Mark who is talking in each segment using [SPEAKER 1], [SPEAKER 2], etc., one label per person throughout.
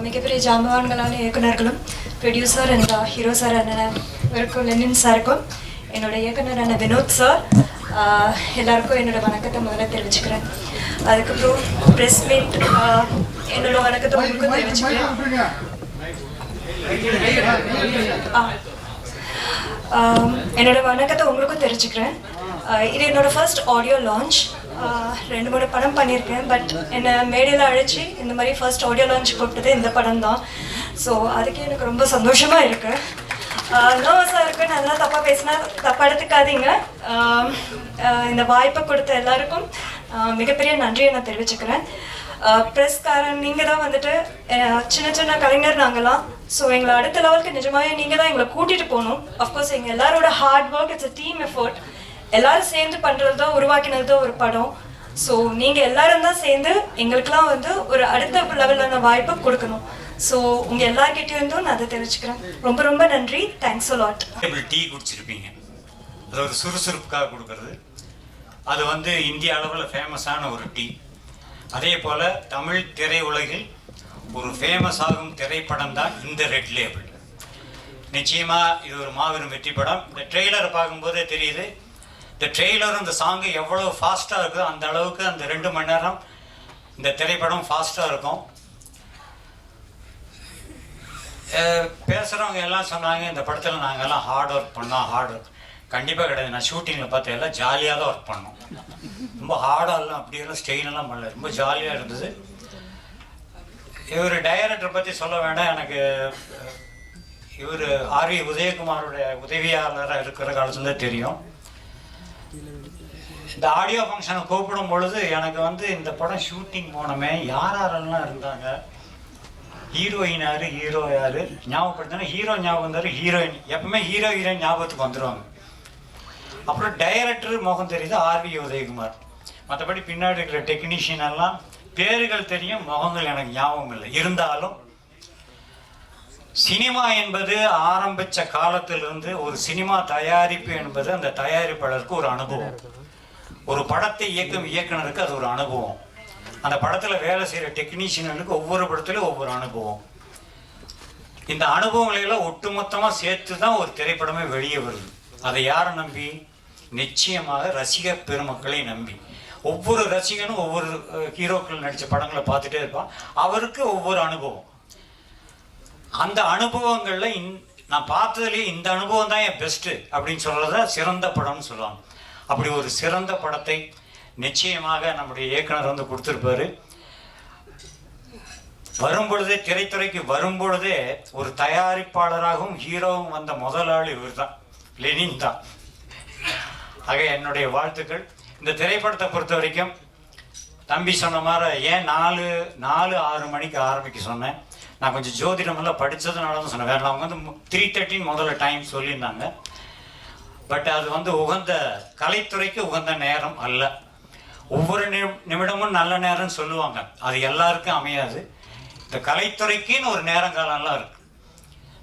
[SPEAKER 1] மிகப்பெரிய ஜாம்பவான்களான இயக்குநர்களும் producer and hero sir இவருக்கும் Lenin சாருக்கும் என்னோட இயக்குனரான வினோத் சார் எல்லாருக்கும் என்னோட வணக்கத்தை முதல்ல தெரிவிச்சுக்கிறேன். அதுக்கப்புறம் ப்ரெஸ் மீட் என்னோட வணக்கத்தை உங்களுக்கும் தெரிவிச்சுக்கிறேன். என்னோட வணக்கத்தை உங்களுக்கும் தெரிஞ்சுக்கிறேன். இது என்னோட ஃபர்ஸ்ட் ஆடியோ லான்ச். 2-3 படம் பண்ணியிருக்கேன். பட் என்னை மேடையில் அழைச்சி இந்த மாதிரி ஃபர்ஸ்ட் ஆடியோ லான்ச் கூப்பிட்டது இந்த படம் தான். ஸோ அதுக்கு எனக்கு ரொம்ப சந்தோஷமாக இருக்குது. நர்வஸாக இருக்குது. நல்லா தப்பாக பேசினா தப்பாக எடுத்துக்காதீங்க. இந்த வாய்ப்பை கொடுத்த எல்லாருக்கும் மிகப்பெரிய நன்றியை நான் தெரிவிச்சுக்கிறேன். ப்ரெஸ்காரன் நீங்கள் தான் வந்துட்டு சின்ன சின்ன கலைஞர் நாங்களாம். ஸோ எங்களை அடுத்த லெவலுக்கு நிஜமாவே நீங்கள் தான் எங்களை கூட்டிகிட்டு போகணும். அஃப்கோர்ஸ் எங்கள் எல்லாரோட hard work, it's a team effort. எல்லாரும் சேர்ந்து பண்ணுறது தான், உருவாக்கினது தான் ஒரு படம். ஸோ நீங்கள் எல்லாரும் தான் சேர்ந்து எங்களுக்கெல்லாம் வந்து ஒரு அடுத்த லெவலான வாய்ப்பை கொடுக்கணும். ஸோ உங்கள் எல்லார்கிட்டேருந்தும் நான் அதை தெரிவிச்சுக்கிறேன். ரொம்ப ரொம்ப நன்றி. Thanks a lot.
[SPEAKER 2] டீ குடிச்சிருப்பீங்க. அது ஒரு சுறுசுறுப்புக்காக கொடுக்கறது. அது வந்து இந்திய அளவில் ஃபேமஸான ஒரு டீ. அதே போல் தமிழ் திரையுலகில் ஒரு ஃபேமஸ் ஆகும் திரைப்படம் தான் இந்த ரெட் லேபிள். நிச்சயமாக இது ஒரு மாபெரும் வெற்றி படம். இந்த ட்ரெய்லரை பார்க்கும்போதே தெரியுது. இந்த ட்ரெய்லரும் இந்த சாங்கு எவ்வளோ ஃபாஸ்ட்டாக இருக்குதோ அந்த அளவுக்கு அந்த 2 மணி நேரம் இந்த திரைப்படம் ஃபாஸ்ட்டாக இருக்கும். பேசுகிறவங்க எல்லாம் சொன்னாங்க இந்த படத்தில் நாங்கள்லாம் ஹார்ட் ஒர்க் பண்ணோம். ஹார்ட் ஒர்க் கண்டிப்பாக கிடையாது. நான் ஷூட்டிங்கில் பார்த்து எல்லாம் ஜாலியாக தான் ஒர்க் பண்ணோம். ரொம்ப ஹார்டாலாம் அப்படியெல்லாம் ஸ்டெயினெல்லாம் பண்ணல. ரொம்ப ஜாலியாக இருந்தது. இவர் டைரக்டரை பற்றி சொல்ல வேண்டாம். எனக்கு இவர் ஆர்வி உதயகுமாரோடைய உதவியாளராக இருக்கிற காலத்தில் தெரியும். இந்த ஆடியோ ஃபங்க்ஷனை கூப்பிடும் பொழுது எனக்கு வந்து இந்த படம் ஷூட்டிங் போனோமே யாரெல்லாம் இருந்தாங்க, ஹீரோயின் யார், ஹீரோ யார் ஞாபகப்படுத்தினா ஹீரோ ஞாபகம் வந்தார். ஹீரோயின் எப்பவுமே ஹீரோ ஹீரோயின் ஞாபகத்துக்கு வந்துடுவாங்க. அப்புறம் டைரக்டர் முகம் தெரியுது ஆர்வி உதயகுமார். மற்றபடி பின்னாடி இருக்கிற டெக்னீஷியன் எல்லாம் பேர்கள் தெரியும், முகங்கள் எனக்கு ஞாபகம் இல்லை. இருந்தாலும் சினிமா என்பது ஆரம்பித்த காலத்திலிருந்து ஒரு சினிமா தயாரிப்பு என்பது அந்த தயாரிப்பாளருக்கு ஒரு அனுபவம். ஒரு படத்தை இயக்கும் இயக்குனருக்கு அது ஒரு அனுபவம். அந்த படத்தில் வேலை செய்கிற டெக்னீஷியனுக்கு ஒவ்வொரு படத்துலையும் ஒவ்வொரு அனுபவம். இந்த அனுபவங்களையெல்லாம் ஒட்டுமொத்தமாக சேர்த்து தான் ஒரு திரைப்படமே வெளியே வருது. அதை யாரை நம்பி? நிச்சயமாக ரசிக பெருமக்களை நம்பி. ஒவ்வொரு ரசிகனும் ஒவ்வொரு ஹீரோக்கள் நடித்த படங்களை பார்த்துட்டே இருப்பான். அவருக்கு ஒவ்வொரு அனுபவம். அந்த அனுபவங்களில் நான் பார்த்ததுலேயே இந்த அனுபவம் தான் என் பெஸ்ட்டு அப்படின்னு சொல்கிறத சிறந்த படம்னு சொல்லுவாங்க. அப்படி ஒரு சிறந்த படத்தை நிச்சயமாக நம்முடைய இயக்குனர் வந்து கொடுத்துருப்பாரு. வரும்பொழுதே திரைத்துறைக்கு வரும்பொழுதே ஒரு தயாரிப்பாளராகவும் ஹீரோவும் வந்த முதல் ஆள் இவர் தான், லெனின் தான். ஆக என்னுடைய வாழ்த்துக்கள். இந்த திரைப்படத்தை பொறுத்த வரைக்கும் தம்பி சொன்ன மாதிரி ஏன் 4-6 மணிக்கு ஆரம்பிக்க சொன்னேன். நான் கொஞ்சம் ஜோதிடமெல்லாம் படித்ததுனால தான் சொன்னேன். வேறு அவங்க வந்து 3:30 முதல்ல டைம் சொல்லியிருந்தாங்க. பட் அது வந்து உகந்த கலைத்துறைக்கு உகந்த நேரம் அல்ல. ஒவ்வொரு நிமிடமும் நல்ல நேரம்னு சொல்லுவாங்க. அது எல்லாருக்கும் அமையாது. இந்த கலைத்துறைக்குன்னு ஒரு நேரங்காலம்லாம் இருக்கு.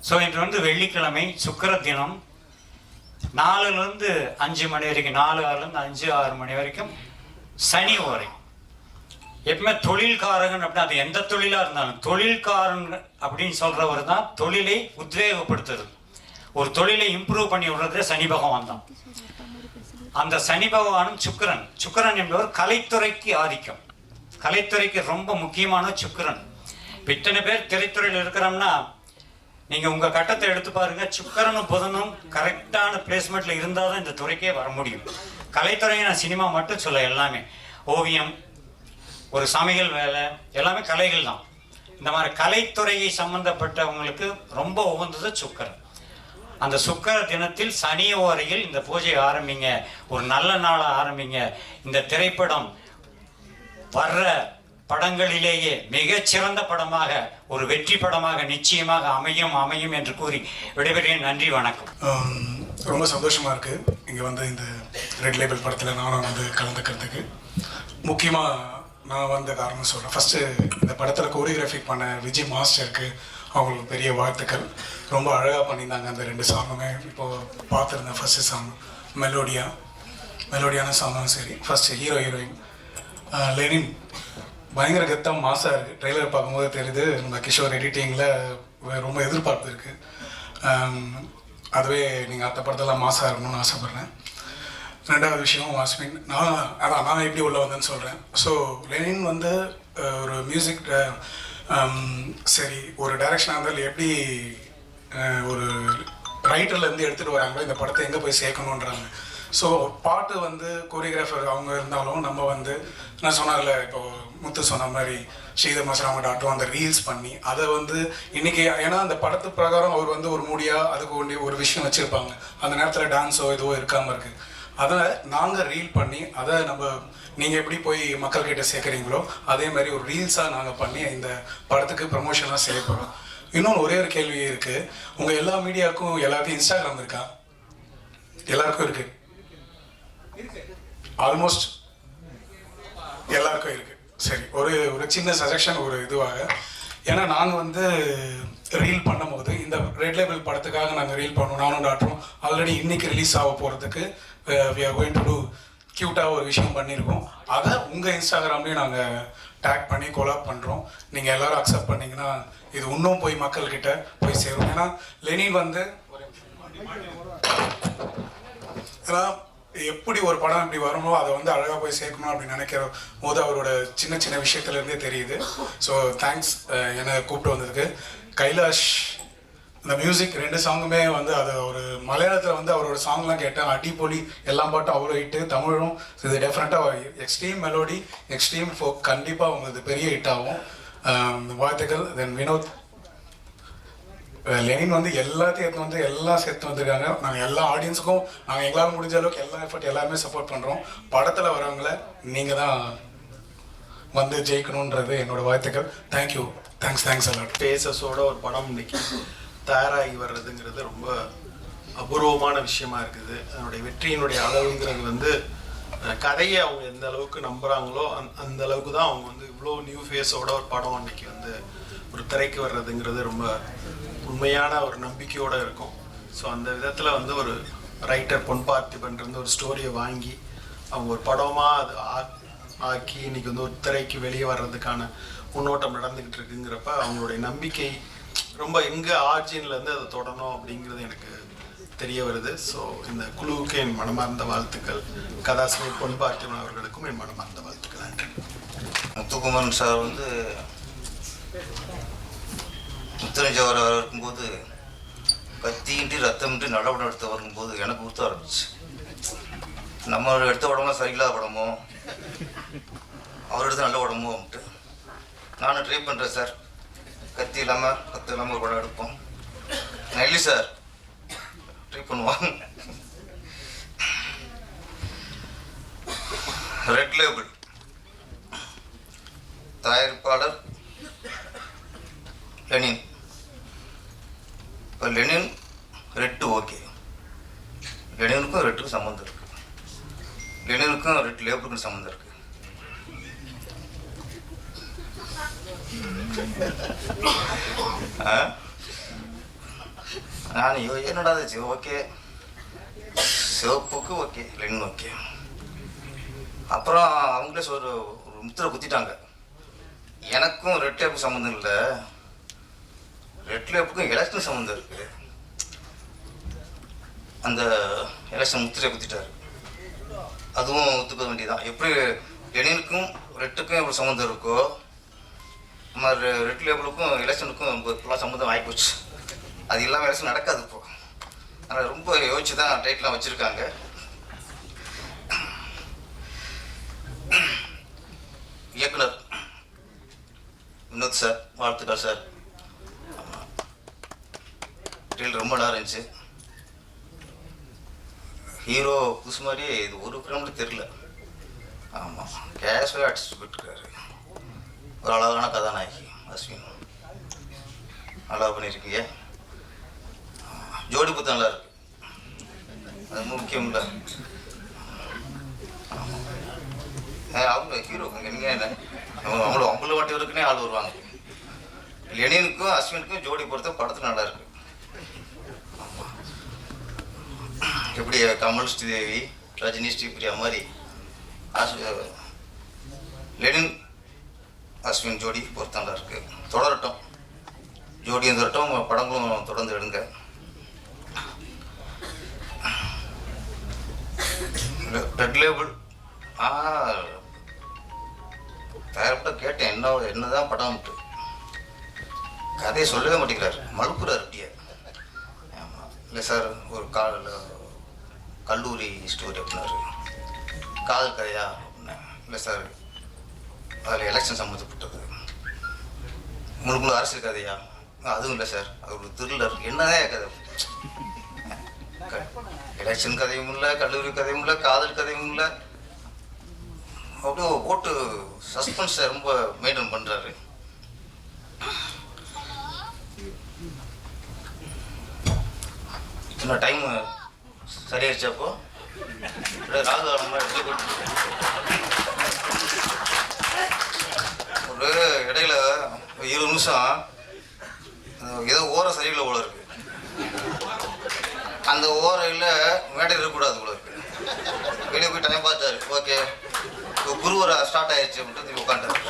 [SPEAKER 2] ஸோ இன்று வந்து வெள்ளிக்கிழமை சுக்கிர தினம் 4லேருந்து 5 மணி வரைக்கும், 4-6லேருந்து 5-6 மணி வரைக்கும் சனி ஓரை. எப்பவுமே தொழில்காரகன் அப்படின்னா அது எந்த தொழிலாக இருந்தாலும் தொழில்காரன் அப்படின்னு சொல்கிறவர் தான் தொழிலை உத்வேகப்படுத்துறது. ஒரு தொழிலை இம்ப்ரூவ் பண்ணி விடுறதே சனி பகவான் தான். அந்த சனி பகவானும் சுக்கிரன் என்பவர் கலைத்துறைக்கு ஆதிக்கம். கலைத்துறைக்கு ரொம்ப முக்கியமான சுக்கிரன். இத்தனை பேர் திரைத்துறையில் இருக்கிறோம்னா நீங்கள் உங்கள் கட்டத்தை எடுத்து பாருங்க. சுக்கிரனும் புதனும் கரெக்டான பிளேஸ்மெண்ட்டில் இருந்தால் தான் இந்த துறைக்கே வர முடியும். கலைத்துறையை நான் சினிமா மட்டும் சொல்ல, எல்லாமே ஓவியம், ஒரு சமையல் வேலை, எல்லாமே கலைகள் தான். இந்த மாதிரி கலைத்துறையை சம்பந்தப்பட்டவங்களுக்கு ரொம்ப உகந்தது சுக்கிரன். அந்த சுக்கிர தினத்தில் சனி ஓரையில் இந்த பூஜையை ஆரம்பிங்க. ஒரு நல்ல நாளை ஆரம்பிங்க. இந்த திரைப்படம் வர்ற படங்களிலேயே மிகச்சிறந்த படமாக, ஒரு வெற்றி படமாக நிச்சயமாக அமையும் என்று கூறி விடைபெறுகிறேன். நன்றி, வணக்கம்.
[SPEAKER 3] ரொம்ப சந்தோஷமாக இருக்குது இங்கே வந்து இந்த ரெட் லேபிள் படத்தில் நானும் வந்து கலந்துக்கிறதுக்கு. முக்கியமாக நான் வந்த காரணம் சொல்கிறேன். ஃபஸ்ட்டு இந்த படத்தில் கோரியோகிராஃபிக் பண்ண விஜய் மாஸ்டருக்கு அவங்களுக்கு பெரிய வாழ்த்துக்கள். ரொம்ப அழகாக பண்ணியிருந்தாங்க அந்த 2 சாங்குமே. இப்போது பார்த்துருந்தேன். ஃபஸ்ட்டு சாங் மெலோடியான சாங்கும் சரி. ஃபஸ்ட்டு ஹீரோயின் லெனின் பயங்கர கெத்தாக மாசாக இருக்குது. ட்ரெய்லர் பார்க்கும்போது தெரியுது நம்ம கிஷோர் எடிட்டிங்கில் ரொம்ப எதிர்பார்ப்பு இருக்குது. அதுவே நீங்கள் அந்த படத்தெல்லாம் மாசாக இருக்கணும்னு ஆசைப்பட்றேன். ரெண்டாவது விஷயம் வாஸ்மின், நான் எப்படி உள்ள வந்தேன்னு சொல்கிறேன். ஸோ லெனின் வந்து ஒரு மியூசிக் சரி ஒரு டைரக்ஷனாக இருந்தாலும் எப்படி ஒரு ரைட்டர்லேருந்து எடுத்துகிட்டு வராங்களோ இந்த படத்தை எங்கே போய் சேர்க்கணுன்றாங்க. ஸோ பாட்டு வந்து கோரியோகிராஃபர் அவங்க இருந்தாலும் நம்ம வந்து நான் சொன்னார்ல இப்போ முத்து சொன்ன மாதிரி ஸ்ரீதர் மசராமடாட்டும் அந்த ரீல்ஸ் பண்ணி அதை வந்து இன்றைக்கி ஏன்னா அந்த படத்து பிரகாரம் அவர் வந்து ஒரு மூடியாக அதுக்கு வேண்டிய ஒரு விஷயம் வச்சுருப்பாங்க. அந்த நேரத்தில் டான்ஸோ இதுவோ இருக்காமல் இருக்குது. அதை நாங்கள் ரீல் பண்ணி அதை நம்ம நீங்கள் எப்படி போய் மக்கள்கிட்ட சேர்க்குறீங்களோ அதே மாதிரி ஒரு ரீல்ஸாக நாங்கள் பண்ணி இந்த படத்துக்கு ப்ரமோஷனாக செய்ய போகிறோம். இன்னொன்று ஒரே ஒரு கேள்வி இருக்குது. உங்கள் எல்லா மீடியாவுக்கும் எல்லாருக்கும் இன்ஸ்டாகிராம் இருக்கா? எல்லாருக்கும் இருக்குது. ஆல்மோஸ்ட் எல்லாருக்கும் இருக்குது. சரி, ஒரு சின்ன சஜஷன் ஒரு இதுவாக, ஏன்னா நாங்கள் வந்து ரீல் பண்ணும்போது இந்த ரெட் லேபிள் படத்துக்காக நாங்கள் ரீல் பண்ணோம். நானும் டாக்டரும் ஆல்ரெடி இன்றைக்கி ரிலீஸ் ஆக போகிறதுக்கு we are going to do க்யூட்டாக ஒரு விஷயம் பண்ணியிருக்கோம். அதை உங்கள் இன்ஸ்டாகிராம்லேயும் நாங்கள் டேக் பண்ணி கொலாப் பண்ணுறோம். நீங்கள் எல்லோரும் அக்செப்ட் பண்ணிங்கன்னா இது இன்னும் போய் மக்கள்கிட்ட போய் சேரும். ஏன்னா லெனின் வந்து ஏன்னா எப்படி ஒரு படம் இப்படி வருமோ அதை வந்து அழகாக போய் சேர்க்கணும் அப்படின்னு நினைக்கிற போது அவரோட சின்ன சின்ன விஷயத்துலேருந்தே தெரியுது. ஸோ தேங்க்ஸ் என்னை கூப்பிட்டு வந்ததுக்கு. கைலாஷ் இந்த மியூசிக் 2 சாங்குமே வந்து அது ஒரு மலையாளத்தில் வந்து அவரோட சாங்லாம் கேட்டேன், அடிப்பொலி, எல்லா பாட்டும் அவ்வளோ ஹிட்டு. தமிழும் இது டெஃபினட்டாக எக்ஸ்ட்ரீம் மெலோடி எக்ஸ்ட்ரீம் ஃபோக் கண்டிப்பாக உங்களுக்கு பெரிய ஹிட் ஆகும். வாழ்த்துக்கள். தென் வினோத், லெனின் வந்து எல்லாத்தையும் எடுத்து வந்து எல்லாம் சேர்த்து வந்திருக்காங்க. நாங்கள் எல்லா ஆடியன்ஸுக்கும் நாங்கள் எங்களால் முடிஞ்ச அளவுக்கு எல்லா எஃபர்ட் எல்லாருமே சப்போர்ட் பண்ணுறோம். படத்தில் வரவங்கள நீங்கள் தான் வந்து ஜெயிக்கணுன்றது என்னோட வாழ்த்துக்கள். தேங்க்யூ. Thanks a lot.
[SPEAKER 4] பேசஸோட ஒரு படம் இன்னைக்கு தயாராகி வர்றதுங்கிறது ரொம்ப அபூர்வமான விஷயமா இருக்குது. அதனுடைய வெற்றியினுடைய அளவுங்கிறது வந்து கதையை அவங்க எந்த அளவுக்கு நம்புகிறாங்களோ அந்த அளவுக்கு தான் அவங்க வந்து இவ்வளோ நியூ ஃபேஸோட ஒரு படம் அன்னைக்கு வந்து ஒரு திரைக்கு வர்றதுங்கிறது ரொம்ப உண்மையான ஒரு நம்பிக்கையோடு இருக்கும். ஸோ அந்த விதத்தில் வந்து ஒரு ரைட்டர் பொன் பார்த்திபன்றது ஒரு ஸ்டோரியை வாங்கி அவங்க ஒரு படமாக அது ஆக்கி இன்னைக்கு வந்து ஒரு திரைக்கு வெளியே வர்றதுக்கான முன்னோட்டம் நடந்துக்கிட்டு இருக்குங்கிறப்ப அவங்களுடைய நம்பிக்கை ரொம்ப எங்கே ஆர்ஜின்லேருந்து அதை தொடரணும் அப்படிங்கிறது எனக்கு தெரிய வருது. ஸோ இந்த குழுவுக்கு என் மனமார்ந்த வாழ்த்துக்கள். கதாசிரியர் பொன் பார்த்திபன் அவர்களுக்கும் என் மனமார்ந்த வாழ்த்துக்கள். நன்றி.
[SPEAKER 5] முத்துக்குமரன் சார் வந்து முத்தரஞ்சவர் இருக்கும்போது கத்தியின்றி ரத்தமின்றி நல்ல படம் எடுத்து வரும்போது எனக்கு ஊற்ற ஆரம்பிச்சு. நம்ம எடுத்த படம்லாம் சரியில்லாத படமோ அவர் எடுத்த நல்ல படமோ அப்படின்ட்டு நானும் ட்ரை பண்ணுறேன் சார். கத்தி இல்லாமல் ஒரு படம் எடுப்போம். நெல்லி சார் ட்ரை பண்ணுவாங்க. ரெட் லேபிள் தயாரிப்பாளர் லெனின். இப்போ லெனின் ரெட்டு ஓகே, லெனினுக்கும் ரெட்டுக்கும் சம்மந்தம் இருக்குது, லெனினுக்கும் ரெட் லேபிளுக்கும் சம்மந்தம் இருக்குது. நான் என்னடா ஓகே, சிவப்புக்கு ஓகே, லெனின் ஓகே. அப்புறம் அவங்களே ஒரு முத்திரை குத்திட்டாங்க. எனக்கும் ரெட் லேப்புக்கு சம்மந்தம் இல்லை, ரெட் லேப்புக்கும் எலெக்ஷன் சம்மந்தம் இருக்குது. அந்த எலெக்ஷன் முத்திரை குத்திட்டாரு. அதுவும் ஒத்துக்க வேண்டியதான். எப்படி லெனினுக்கும் ரெட்டுக்கும் எப்படி சம்மந்தம் இருக்கோ நம்ம ரெட் லேபிளுக்கும் எலெக்ஷனுக்கும் இப்போலாம் சம்மந்தம் ஆகிப்போச்சு. அது இல்லாமல் எலெக்ஷன் நடக்காது இப்போ. அதனால் ரொம்ப யோசிச்சு தான் டைட்லாம் வச்சுருக்காங்க. இயக்குனர் வினோத் சார் வாழ்த்துக்கள் சார். ட்ரெயில் ரொம்ப நல்லா இருந்துச்சு. ஹீரோ புதுசு மாதிரியே இது ஒரு ஃப்ரேம்ல தெரியல. ஆமாம், கேஷுவலாக அடிச்சுட்டு போயிட்டுருக்காரு. ஒரு அழகான கதாநாயகி அஸ்வின், நல்லா பண்ணியிருக்கீங்க. ஜோடி புத்தம் நல்லா இருக்கு, அது முக்கியம் இல்லை. அவங்க ஹீரோ நீங்கள் என்ன அவங்கள வாட்டி வரைக்குனே ஆள் வருவாங்க. லெனினுக்கும் அஸ்வினுக்கும் ஜோடி பொறுத்த படத்தில் நல்லா இருக்கு. எப்படி கமல் ஸ்ரீதேவி ரஜினி ஸ்ரீபிரியா மாதிரி லெனின் அஸ்வின் ஜோடி பொறுத்தாண்டா இருக்குது. தொடரட்டும், ஜோடியும் தொடரட்டும், படங்களும் தொடர்ந்து எடுங்க. ரெட் லேபிள் தயாரிப்பிட்ட கேட்டேன், என்னதான் படம்ட்டு. கதையை சொல்லவே மாட்டேங்கிறார், மழுப்புறார் அப்படியே. ஆமாம், இல்லை சார் ஒரு கல்லூரி ஸ்டோரி அப்படின்னாரு. காதல் கதையா அப்படின்னேன். இல்லை சார் அதில் எலெக்ஷன் சம்மந்தப்பட்டது. முழு அரசியல் கதையா? அதுவும் இல்லை சார், அது ஒரு த்ரில்லர். என்னதான் கதை? எலெக்ஷன் கதையும் இல்லை, கல்லூரி கதையும் இல்லை, காதல் கதையும் இல்லை. அப்படியே போட்டு சஸ்பென்ஸை ரொம்ப மெயின்டைன் பண்ணுறாரு. இன்னும் டைம் சரியாயிருச்சப்போ ராகு ஒரு இடையில 20 நிமிஷம் ஏதோ ஓரம் சரியில்லை போல இருக்கு. அந்த ஓரையில் மேடையில் இருக்கக்கூடாது போல இருக்கு. வெளியே போய் டைம் பார்த்தாரு. ஓகே, குருவரை ஸ்டார்ட் ஆயிடுச்சு அப்படின்ட்டு திரும்பி உட்காந்துட்டாரு.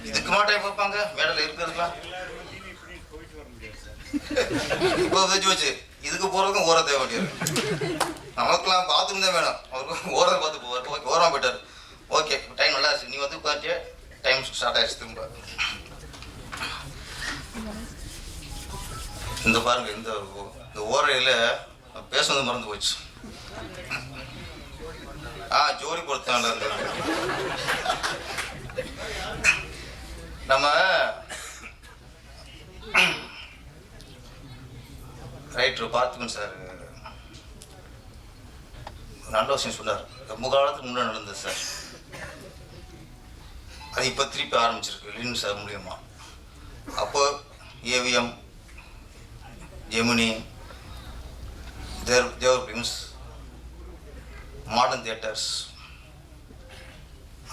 [SPEAKER 5] இதுக்கு மா டைம் பார்ப்பாங்க மேடையில் இருக்கிறதுலாம். இப்போ வச்சு இதுக்கு போகிறதுக்கும் ஓரம் தேவை வேண்டியது. நமக்குலாம் பாத்ரூம் தான் வேணும், அவருக்கு ஓரம் பார்த்து போவார். ஓகே, ஓரமாக போயிட்டார். ஓகே, டைம் நல்லா இருந்துச்சு, நீ வந்து உட்காந்துட்டு டைம் ஸ்டார்ட் ஆயிடுச்சு திரும்ப. இந்த பாருங்க, இந்த ஓரையில் பேசுனது மறந்து போச்சு. ஜோடி பொறுத்தாண்டா இருந்தது. நம்ம ரைட்டர் பார்த்திபன் சார் நல்ல விஷயம் சொன்னார். ரொம்ப காலத்துக்கு முன்னாடி நடந்தது சார், அது இப்போ திருப்பி ஆரம்பிச்சிருக்கு லின் சார் மூலியமா. அப்போ ஏவிஎம், ஜெமினி, தேவர் ஃபிலிம்ஸ், மாடர்ன் தியேட்டர்ஸ்,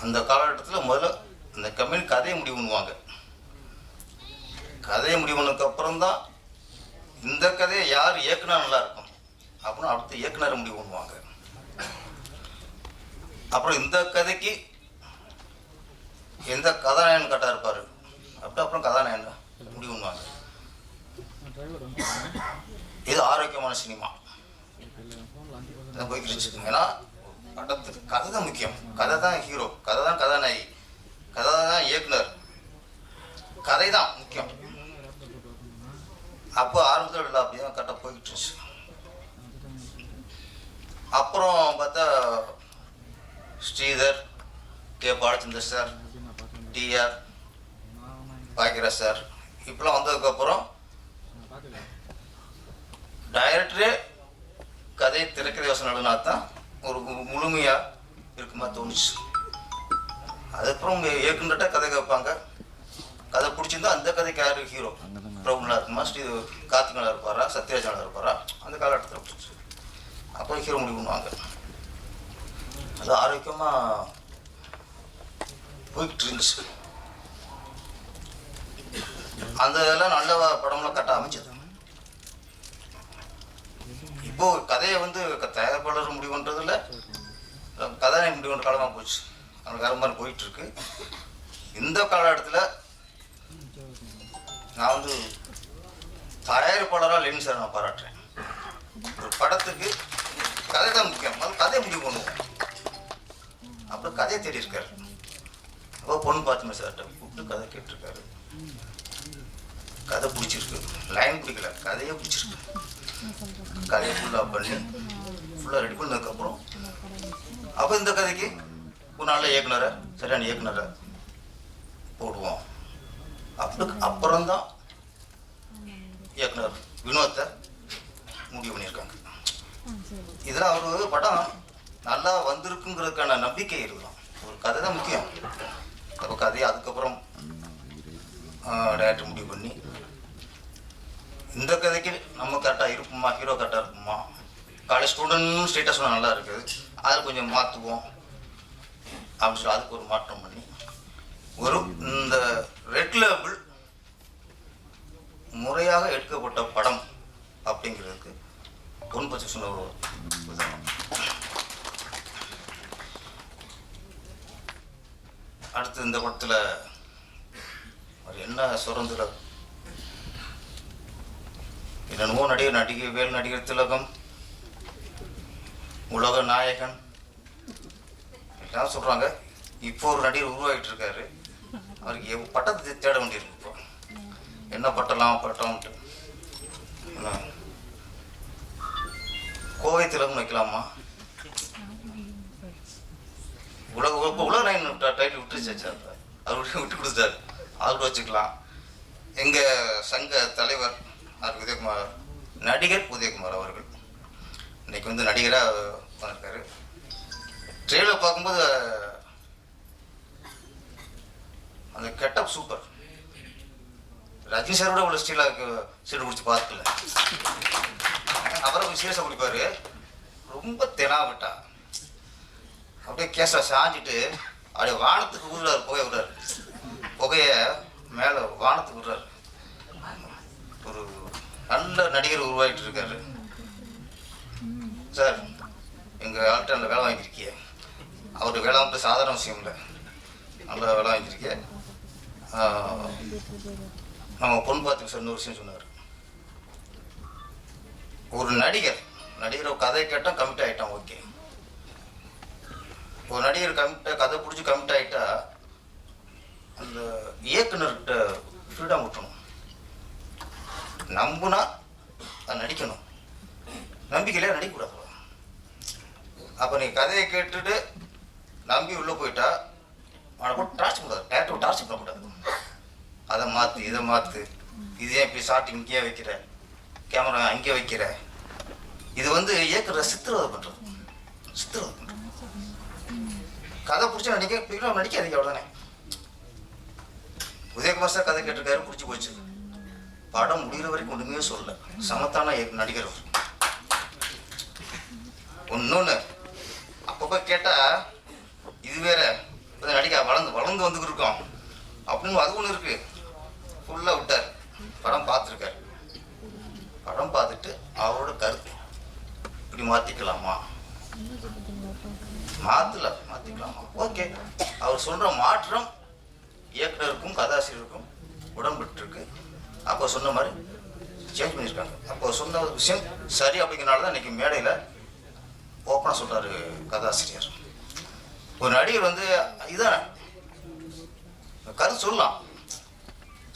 [SPEAKER 5] அந்த காலகட்டத்தில் முதல்ல அந்த கம்பெனி கதையை முடிவு பண்ணுவாங்க. கதையை முடிவு பண்ணதுக்கப்புறம் தான் இந்த கதையை யார் இயக்குனா நல்லா இருக்கும் அப்படின்னு அடுத்த இயக்குனரை முடிவு பண்ணுவாங்க. அப்புறம் இந்த கதைக்கு எந்த கதாநாயகன் கரெக்டாக இருப்பார் அப்படி அப்புறம் கதாநாயகன் முடிவு பண்ணுவாங்க. இது ஆரோக்கியமான சினிமா போய்கிட்டு வச்சுக்கோங்க. ஏன்னா படத்துக்கு கதை தான் முக்கியம், கதை தான் ஹீரோ, கதை தான் கதாநாயகி, கதை தான் இயக்குனர், கதை தான் முக்கியம். அப்போ ஆரம்பத்தில் இல்லை, அப்படியே கரெக்டாக போய்கிட்டு இருந்துச்சு. அப்புறம் பார்த்தா ஸ்ரீதர், கே பாலச்சந்தர் சார், டிஆர் பாக்கியராஜ் சார் இப்பெல்லாம் வந்ததுக்கப்புறம் டைரக்டரே கதை திரைக்கதை யோசனை எழுதினா தான் ஒரு முழுமையாக இருக்குமா தோணுச்சு. அதுக்கப்புறம் இயக்குனர்கிட்ட கதை கேட்பாங்க. கதை பிடிச்சிருந்தா அந்த கதைக்கு யார் ஹீரோ, பிரபுலா இருக்குமா, ஸ்ரீ கார்த்திகனா இருப்பாரா, சத்யராஜனா இருப்பாரா, அந்த காலகட்டத்தில் பிடிச்சி அப்புறம் ஹீரோ முடிவு பண்ணுவாங்க. அது ஆரோக்கியமாக போய்கிட்டு இருந்துச்சு. அந்த இதெல்லாம் நல்ல படம்லாம் கட்ட அமைச்சது. இப்போ கதையை வந்து தயாரிப்பாளர் முடிவு பண்ணுறதில்ல, கதாநாயகி முடிவு பண்ணுற காலமாக போச்சு. அவங்க வேறு மாதிரி போயிட்டு இருக்கு. இந்த காலகட்டத்தில் நான் வந்து தயாரிப்பாளராக லெனின் சார் நான் பாராட்டுறேன். ஒரு படத்துக்கு கதை தான் முக்கியம், அது கதையை முடிவு பண்ணுவோம். அப்புறம் கதையை தேடி இருக்காரு. அப்போ பொண்ணு பார்த்துமே சார்கிட்ட கூப்பிட்டு கதை கேட்டிருக்காரு. கதை பிடிச்சிருக்கு, லைன் பிடிக்கல, கதையே பிடிச்சிருக்கு. கதையை ஃபுல்லாக பண்ணி ஃபுல்லாக ரெடி பண்ணதுக்கப்புறம் அப்போ இந்த கதைக்கு ஒரு நல்ல இயக்குனரை, சரியான இயக்குனரை போடுவோம். அப்புறம்தான் இயக்குனர் வினோத்தை முடிவு பண்ணியிருக்காங்க. இதெல்லாம் ஒரு படம் நல்லா வந்திருக்குங்கிறதுக்கான நம்பிக்கை இருக்கலாம். ஒரு கதை தான் முக்கியம். அப்போ கதையை அதுக்கப்புறம் டைரக்டர் முடிவு பண்ணி இந்த கதைக்கு நம்ம கரெக்டாக இருப்போமா, ஹீரோ கரெக்டாக இருக்குமா, காலேஜ் ஸ்டூடெண்ட் ஸ்டேட்டஸ் நல்லா இருக்குது, அதில் கொஞ்சம் மாற்றுவோம் அப்படின்னு சொல்லி அதுக்கு ஒரு மாற்றம் பண்ணி ஒரு இந்த ரெட் லேபிள் முறையாக எடுக்கப்பட்ட படம் அப்படிங்கிறதுக்கு பொன் பற்றி சொன்ன ஒரு உதாரணம். அடுத்து இந்த படத்தில் ஒரு என்ன சுரந்திர என்னென்னமோ நடிகர் நடிகர் திலகம், உலக நாயகன் எல்லாம் சொல்கிறாங்க. இப்போ ஒரு நடிகர் உருவாகிட்டு இருக்காரு. அவருக்கு பட்டத்தை தேட வேண்டியிருக்கு. இப்போ என்ன பட்டம்ட்டு கோவை திலகம் வைக்கலாமா? உலக நாயகன் டைட்டில் விட்டுருச்சு. அவர் விட்டு கொடுத்தாரு. அவர்கிட்ட வச்சுக்கலாம். எங்கள் சங்க தலைவர் உதயகுமார், நடிகர் உதயகுமார் அவர்கள் இன்னைக்கு வந்து நடிகராக வந்திருக்காரு. ட்ரெயிலர் பார்க்கும்போது அந்த கெட்டப் சூப்பர். ரஜினி சாரோட உள்ள ஸ்டீலாக சீடு குடிச்சு பார்க்கல. அவரை சீரியஸாக குடிப்பாரு. ரொம்ப தெனாவிட்டா அப்படியே கேஸை சாஞ்சிட்டு அப்படியே வானத்துக்கு விடுறாரு. புகையை மேலே வானத்துக்கு விடுறாரு. ஒரு நல்ல நடிகர் உருவாகிட்டு இருக்காரு. சார், எங்கள் ஆள்கிட்ட நல்ல வேலை வாங்கியிருக்கீங்க. அவர் வேலை வந்து சாதாரண விஷயம் இல்லை. நல்ல வேலை வாங்கியிருக்கேன். நம்ம பொண்ணு பார்த்து சார் இன்னொரு விஷயம் சொன்னார். ஒரு நடிகர் கதை கேட்டால் கமிட் ஆகிட்டான். ஓகே, ஒரு நடிகர் கதை பிடிச்சி கமிட் ஆகிட்டா அந்த இயக்குனர்கிட்ட ஃப்ரீடம் விட்டணும். நம்புனா அது நடிக்கணும், நம்பிக்கையிலே நடிக்கக்கூடாது. அப்போ நீ கதையை கேட்டுட்டு நம்பி உள்ளே போயிட்டா அவனை போட்டு டார்ச் பண்ணக்கூடாது. டேரக்டர் டார்ச் பண்ணக்கூடாது. அதை மாற்று, இதை மாற்று, இது ஏன் இப்படி ஷார்ட் இங்கேயே வைக்கிற, கேமரா அங்கேயே வைக்கிற. இது வந்து இயக்குற சித்திரவதை பண்ணுறது. கதை பிடிச்சா நடிக்காதீங்க, அவ்வளோதானே. உதயகுமார் சார் கதை கேட்டிருக்காரு, பிடிச்சி போச்சு. படம் முடிகிற வரைக்கும் ஒன்றுமே சொல்லல. சமத்தான நடிகர். ஒன்னொன்று அப்பப்போ கேட்டால் இது வேற நடிக்க வளர்ந்து வந்துக்கிட்டு இருக்கோம் அப்படின்னு அது ஒன்று இருக்கு. ஃபுல்லாக விட்டார். படம் பார்த்துருக்காரு. படம் பார்த்துட்டு அவரோட கருத்து இப்படி மாற்றிக்கலாமா, மாற்றிக்கலாமா, ஓகே. அவர் சொல்கிற மாற்றம் இயக்குனருக்கும் கதாசிரியருக்கும் உடன்பட்டுருக்கு. அப்போ சொன்ன மாதிரி சேஞ்ச் பண்ணியிருக்காங்க. அப்போ சொன்ன விஷயம் சரி அப்படிங்கிறனால தான் இன்றைக்கி மேடையில் ஓப்பனாக சொல்கிறாரு கதாசிரியர். ஒரு நடிகர் வந்து இதான் கருத்து சொல்லலாம்.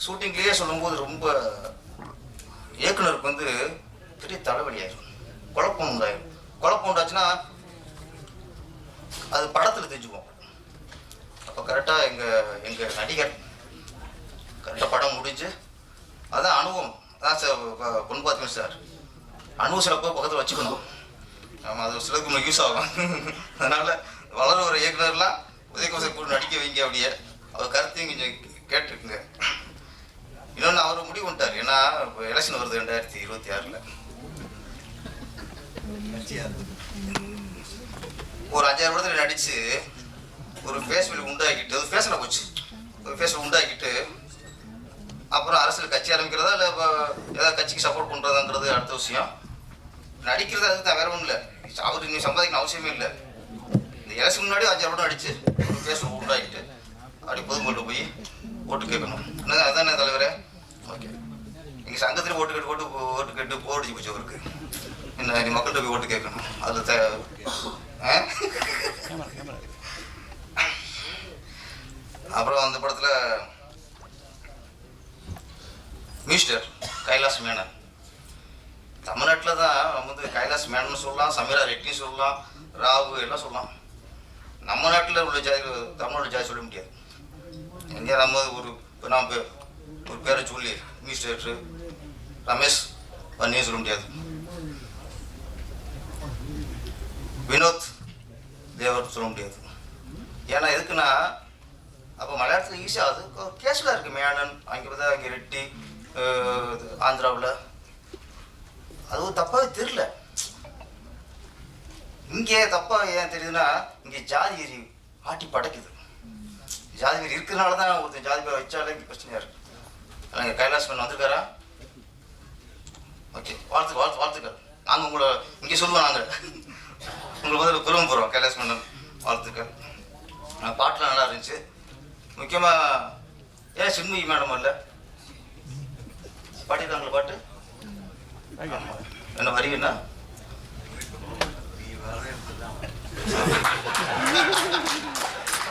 [SPEAKER 5] ஷூட்டிங்லேயே சொல்லும்போது ரொம்ப இயக்குனருக்கு வந்து பெரிய தலைவலியாயிரும், குழப்பம் உண்டாயிரும். குழப்பம் உண்டாச்சுன்னா அது படத்தில் தெரிஞ்சுக்குவோம். அப்போ கரெக்டாக எங்கள் நடிகர் கரெக்டாக படம் முடிஞ்சு அதான் அனுபவம். அதான் சார் பொண்ணு பார்த்துக்கணும் சார். அனுபவம் சிலப்போ பக்கத்தில் வச்சுக்கணும். ஆமாம், அது சிலருக்கு உங்களுக்கு யூஸ் ஆகும். அதனால் வளர ஒரு இயக்குனர்லாம் உதயகுமார் சார் கூட நடிக்க வைங்க. அப்படியே அவர் கருத்தையும் கொஞ்சம் கேட்டுருக்குங்க. இன்னொன்று அவர் முடிவு பண்ணிட்டார். ஏன்னா இப்போ எலெக்ஷன் வருது 2026. ஒரு 5-6 படத்தில் நடித்து ஒரு ஃபேஸ்புக் உண்டாக்கிட்டு, அது ஃபேஸில் போச்சு. ஒரு ஃபேஸ்புக் உண்டாக்கிட்டு அப்புறம் அரசியல் கட்சி ஆரம்பிக்கிறதா இல்லை ஏதாவது கட்சிக்கு சப்போர்ட் பண்ணுறதாங்கிறது அடுத்த விஷயம். நடிக்கிறது அதுக்கு தான், வேற ஒன்றும் இல்லை. அவர் இன்னும் சம்பாதிக்கணும் அவசியமே இல்லை. இந்த எலெக்ஷன் முன்னாடி 5-6 படம் அடிச்சு ஒரு ஃபேஸ்புக் உண்டாக்கிட்டு அப்படி பொதுமக்கள் போய் ஓட்டு கேட்கணும். அதானே தலைவரே? ஓகே, எங்கள் சங்கத்தில் ஓட்டு கேட்டு போடிச்சு போச்சு அவருக்கு. என்ன நீ மக்கள்கிட்ட போய் ஓட்டு கேட்கணும். அதில் அப்புறம் அந்த படத்தில் மிஸ்டர் கைலாஷ் மேனன். தமிழ்நாட்டில் தான் நம்ம வந்து கைலாஷ் மேனன் சொல்லலாம், சமீரா ரெட்டி சொல்லலாம், ராகு எல்லாம் சொல்லலாம். நம்ம நாட்டில் உள்ள ஜாதி, தமிழ்நாடு ஜாதி சொல்ல முடியாது. எங்கே நம்ம இப்போ நாம் ஒரு பேரை சொல்லி மிஸ்டர் ரமேஷ் பண்ணியே சொல்ல முடியாது. வினோத் தேவர் சொல்ல முடியாது. ஏன்னா எதுக்குன்னா அப்போ மலையாளத்தில் ஈஸியாக அது கேஷுவலாக இருக்குது. மேனன் அங்கே பார்த்தா அங்கே ரெட்டி, ஆந்திராவில் அதுவும் தப்பாகவே தெரியல. இங்கே தப்பாக ஏன் தெரியுதுன்னா இங்கே ஜாதி வெறி ஆட்டி படைக்குது. ஜாதி வெறி இருக்கிறதுனால தான் ஒருத்தர் ஜாதி பேர் வச்சாலே இங்கே பிரச்சனையாக இருக்குது. ஆனால் கைலாஷ் மேனன் வந்திருக்காரா? ஓகே, வாழ்த்துக்கள். நாங்கள் உங்களை இங்கே சொல்லுவோம். நாங்கள் உங்களுக்கு வந்து பெருமை போகிறோம். கைலாஷ் மேனன் வாழ்த்துக்கள். பாட்டெலாம் நல்லா இருந்துச்சு. முக்கியமாக ஏன் சின்மயி மேடம் இல்லை பாடிட்டாங்களா பாட்டு? என்ன வரி என்ன?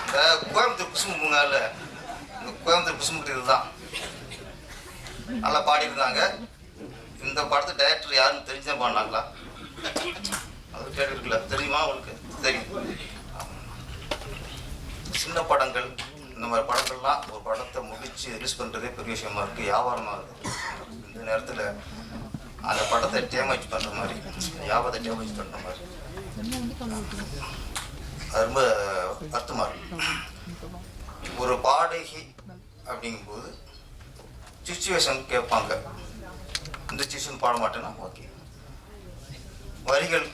[SPEAKER 5] இந்த கோயம்புத்தூர் குசுமுங்க இல்லை, இந்த கோயம்புத்தூர் குசுமுட்டு இதுதான் நல்லா பாடியிருந்தாங்க. இந்த படத்தை டைரக்டர் யாருன்னு தெரிஞ்சுதான் பாடினாங்களா? அது கேட்டு இருக்குல்ல, தெரியுமா உங்களுக்கு? தெரியும். சின்ன படங்கள் இந்த மாதிரி படங்கள்லாம் ஒரு படத்தை முடித்து ரிலீஸ் பண்ணுறதே பெரிய விஷயமா இருக்குது, வியாபாரமாக இருக்குது. இந்த நேரத்தில் அந்த படத்தை டேமேஜ் பண்ணுற மாதிரி, வியாபாரத்தை டேமேஜ் பண்ணுற மாதிரி அது ரொம்ப வருத்தமாக இருக்கு. ஒரு பாடகி அப்படிங்கும்போது சிச்சுவேஷன் கேட்பாங்க, இந்த சிச்சுவேஷன் பாட மாட்டேன்னா ஓகே, வரிகள்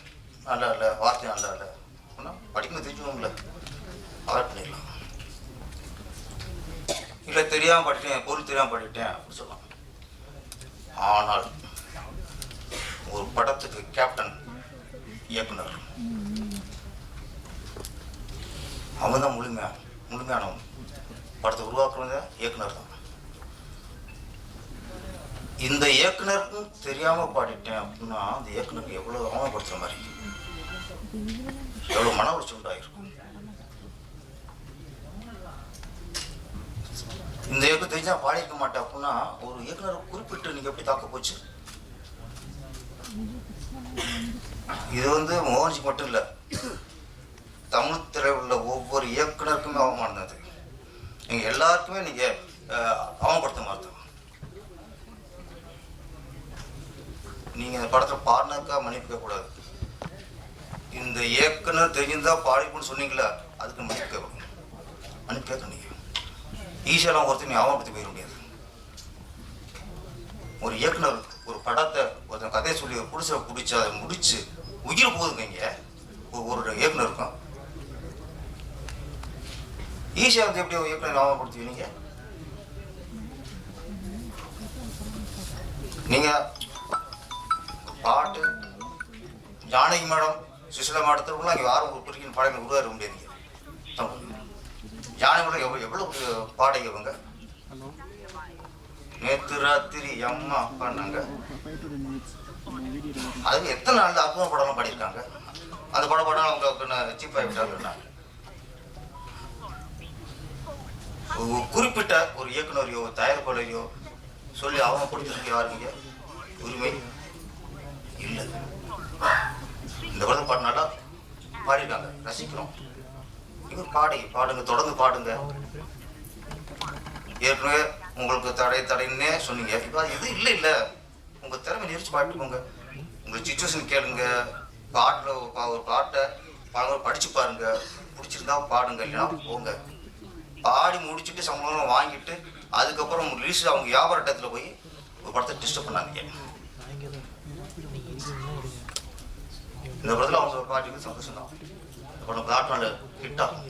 [SPEAKER 5] நல்லா இல்லை, வார்த்தை நல்லா இல்லை அப்படின்னா படிக்கணும் தெரிஞ்சுக்கோங்கள, அவாய்ட் பண்ணிடலாம். இல்லை தெரியாமல் படிட்டேன், பொருள் தெரியாமல் படிட்டேன் அப்படின்னு சொல்லலாம். ஆனால் ஒரு படத்துக்கு கேப்டன் இயக்குனர் அவன் தான் முழுமையானவன். படத்தை உருவாக்குறவங்க இயக்குனர் தான். இந்த இயக்குனருக்கும் தெரியாமல் பாடிட்டேன் அப்படின்னா அந்த இயக்குனருக்கு எவ்வளோ அவமானப்படுத்துகிற மாதிரி, எவ்வளோ மன உளைச்சல் உண்டாயிருக்கும். இந்த இயக்கம் தெரிஞ்சா பாடியிருக்க மாட்டேன் அப்படின்னா ஒரு இயக்குனரை குறிப்பிட்டு நீங்கள் எப்படி தாக்க போச்சு? இது வந்து மோகன்ஜிக்கு மட்டும் இல்லை, தமிழ் திரையில் உள்ள ஒவ்வொரு இயக்குனருக்குமே அவமானது. நீங்கள் எல்லாருக்குமே நீங்கள் அவமானப்படுத்த மாட்டோம். நீங்கள் இந்த படத்தில் பாடினாக்கா மன்னிப்பு கேட்கக்கூடாது. இந்த இயக்குனர் தெரிஞ்சிருந்தால் பாடிப்புன்னு சொன்னீங்களா, அதுக்கு மன்னிப்பு கேட்கணும். மன்னிப்பு கேட்க நீங்கள் ஈஸியெல்லாம் ஒருத்தர் நீ அவமானப்படுத்தி போயிட முடியாது. ஒரு இயக்குனர் ஒரு படத்தை ஒருத்தன் கதையை சொல்லி பிடிச்சி அதை முடிச்சு உயிர் போகுதுங்க. இங்கே ஒரு இயக்குனர் இருக்கும், ஈஸியாக வந்து எப்படி இயக்குனர் அவமானப்படுத்துவீங்க? நீங்கள் பாட்டு ஜானகி மேடம், சுசிலா மேடத்துக்குலாம் இங்கே யாரும் ஒரு குறிக்கிற பாடங்கள் உருவாக்க முடியாது. ஜானகி மேடம் எவ்வளோ பாடகவங்க, நேற்று ராத்திரி அம்மா அப்பான்னாங்க. அதுக்கு எத்தனை நாள் அற்புதம் படம்லாம் பாடியிருக்காங்க. அந்த படம் அவங்க சீப் ஆகிட்டாங்க. குறிப்பிட்ட ஒரு இயக்குனரையோ தயாரிப்பாளரையோ சொல்லி அவமானப்படுத்துறதுக்கு யாருங்க உரிமை இல்லை. இந்த படத்தை பாடினால பாடிருக்காங்க, ரசிக்கிறோம். இவர் பாடுங்க, தொடர்ந்து பாடுங்க. ஏற்கனவே உங்களுக்கு தடைன்னே சொன்னீங்க, இப்போ இது இல்லை உங்கள் திறமை நெரிச்சு பாட்டுக்கோங்க. உங்கள் சிச்சுவேஷன் கேளுங்க, பாட்டில் ஒரு பாட்டை படித்து பாருங்க, பிடிச்சிருந்தா பாடுங்க, இல்லைன்னா போங்க. பாடி முடிச்சுட்டு சம்பளம் வாங்கிட்டு அதுக்கப்புறம் ரிலீஸ் அவங்க வியாபார இடத்துல போய் ஒரு படத்தை டிஸ்டர்ப் பண்ணாதீங்க. இந்த படத்தில் அவங்க பாட்டுக்கு சந்தோஷம் தான். இந்த படம் பிளாட்ஃபார்ம்ல ஹிட் ஆகும்.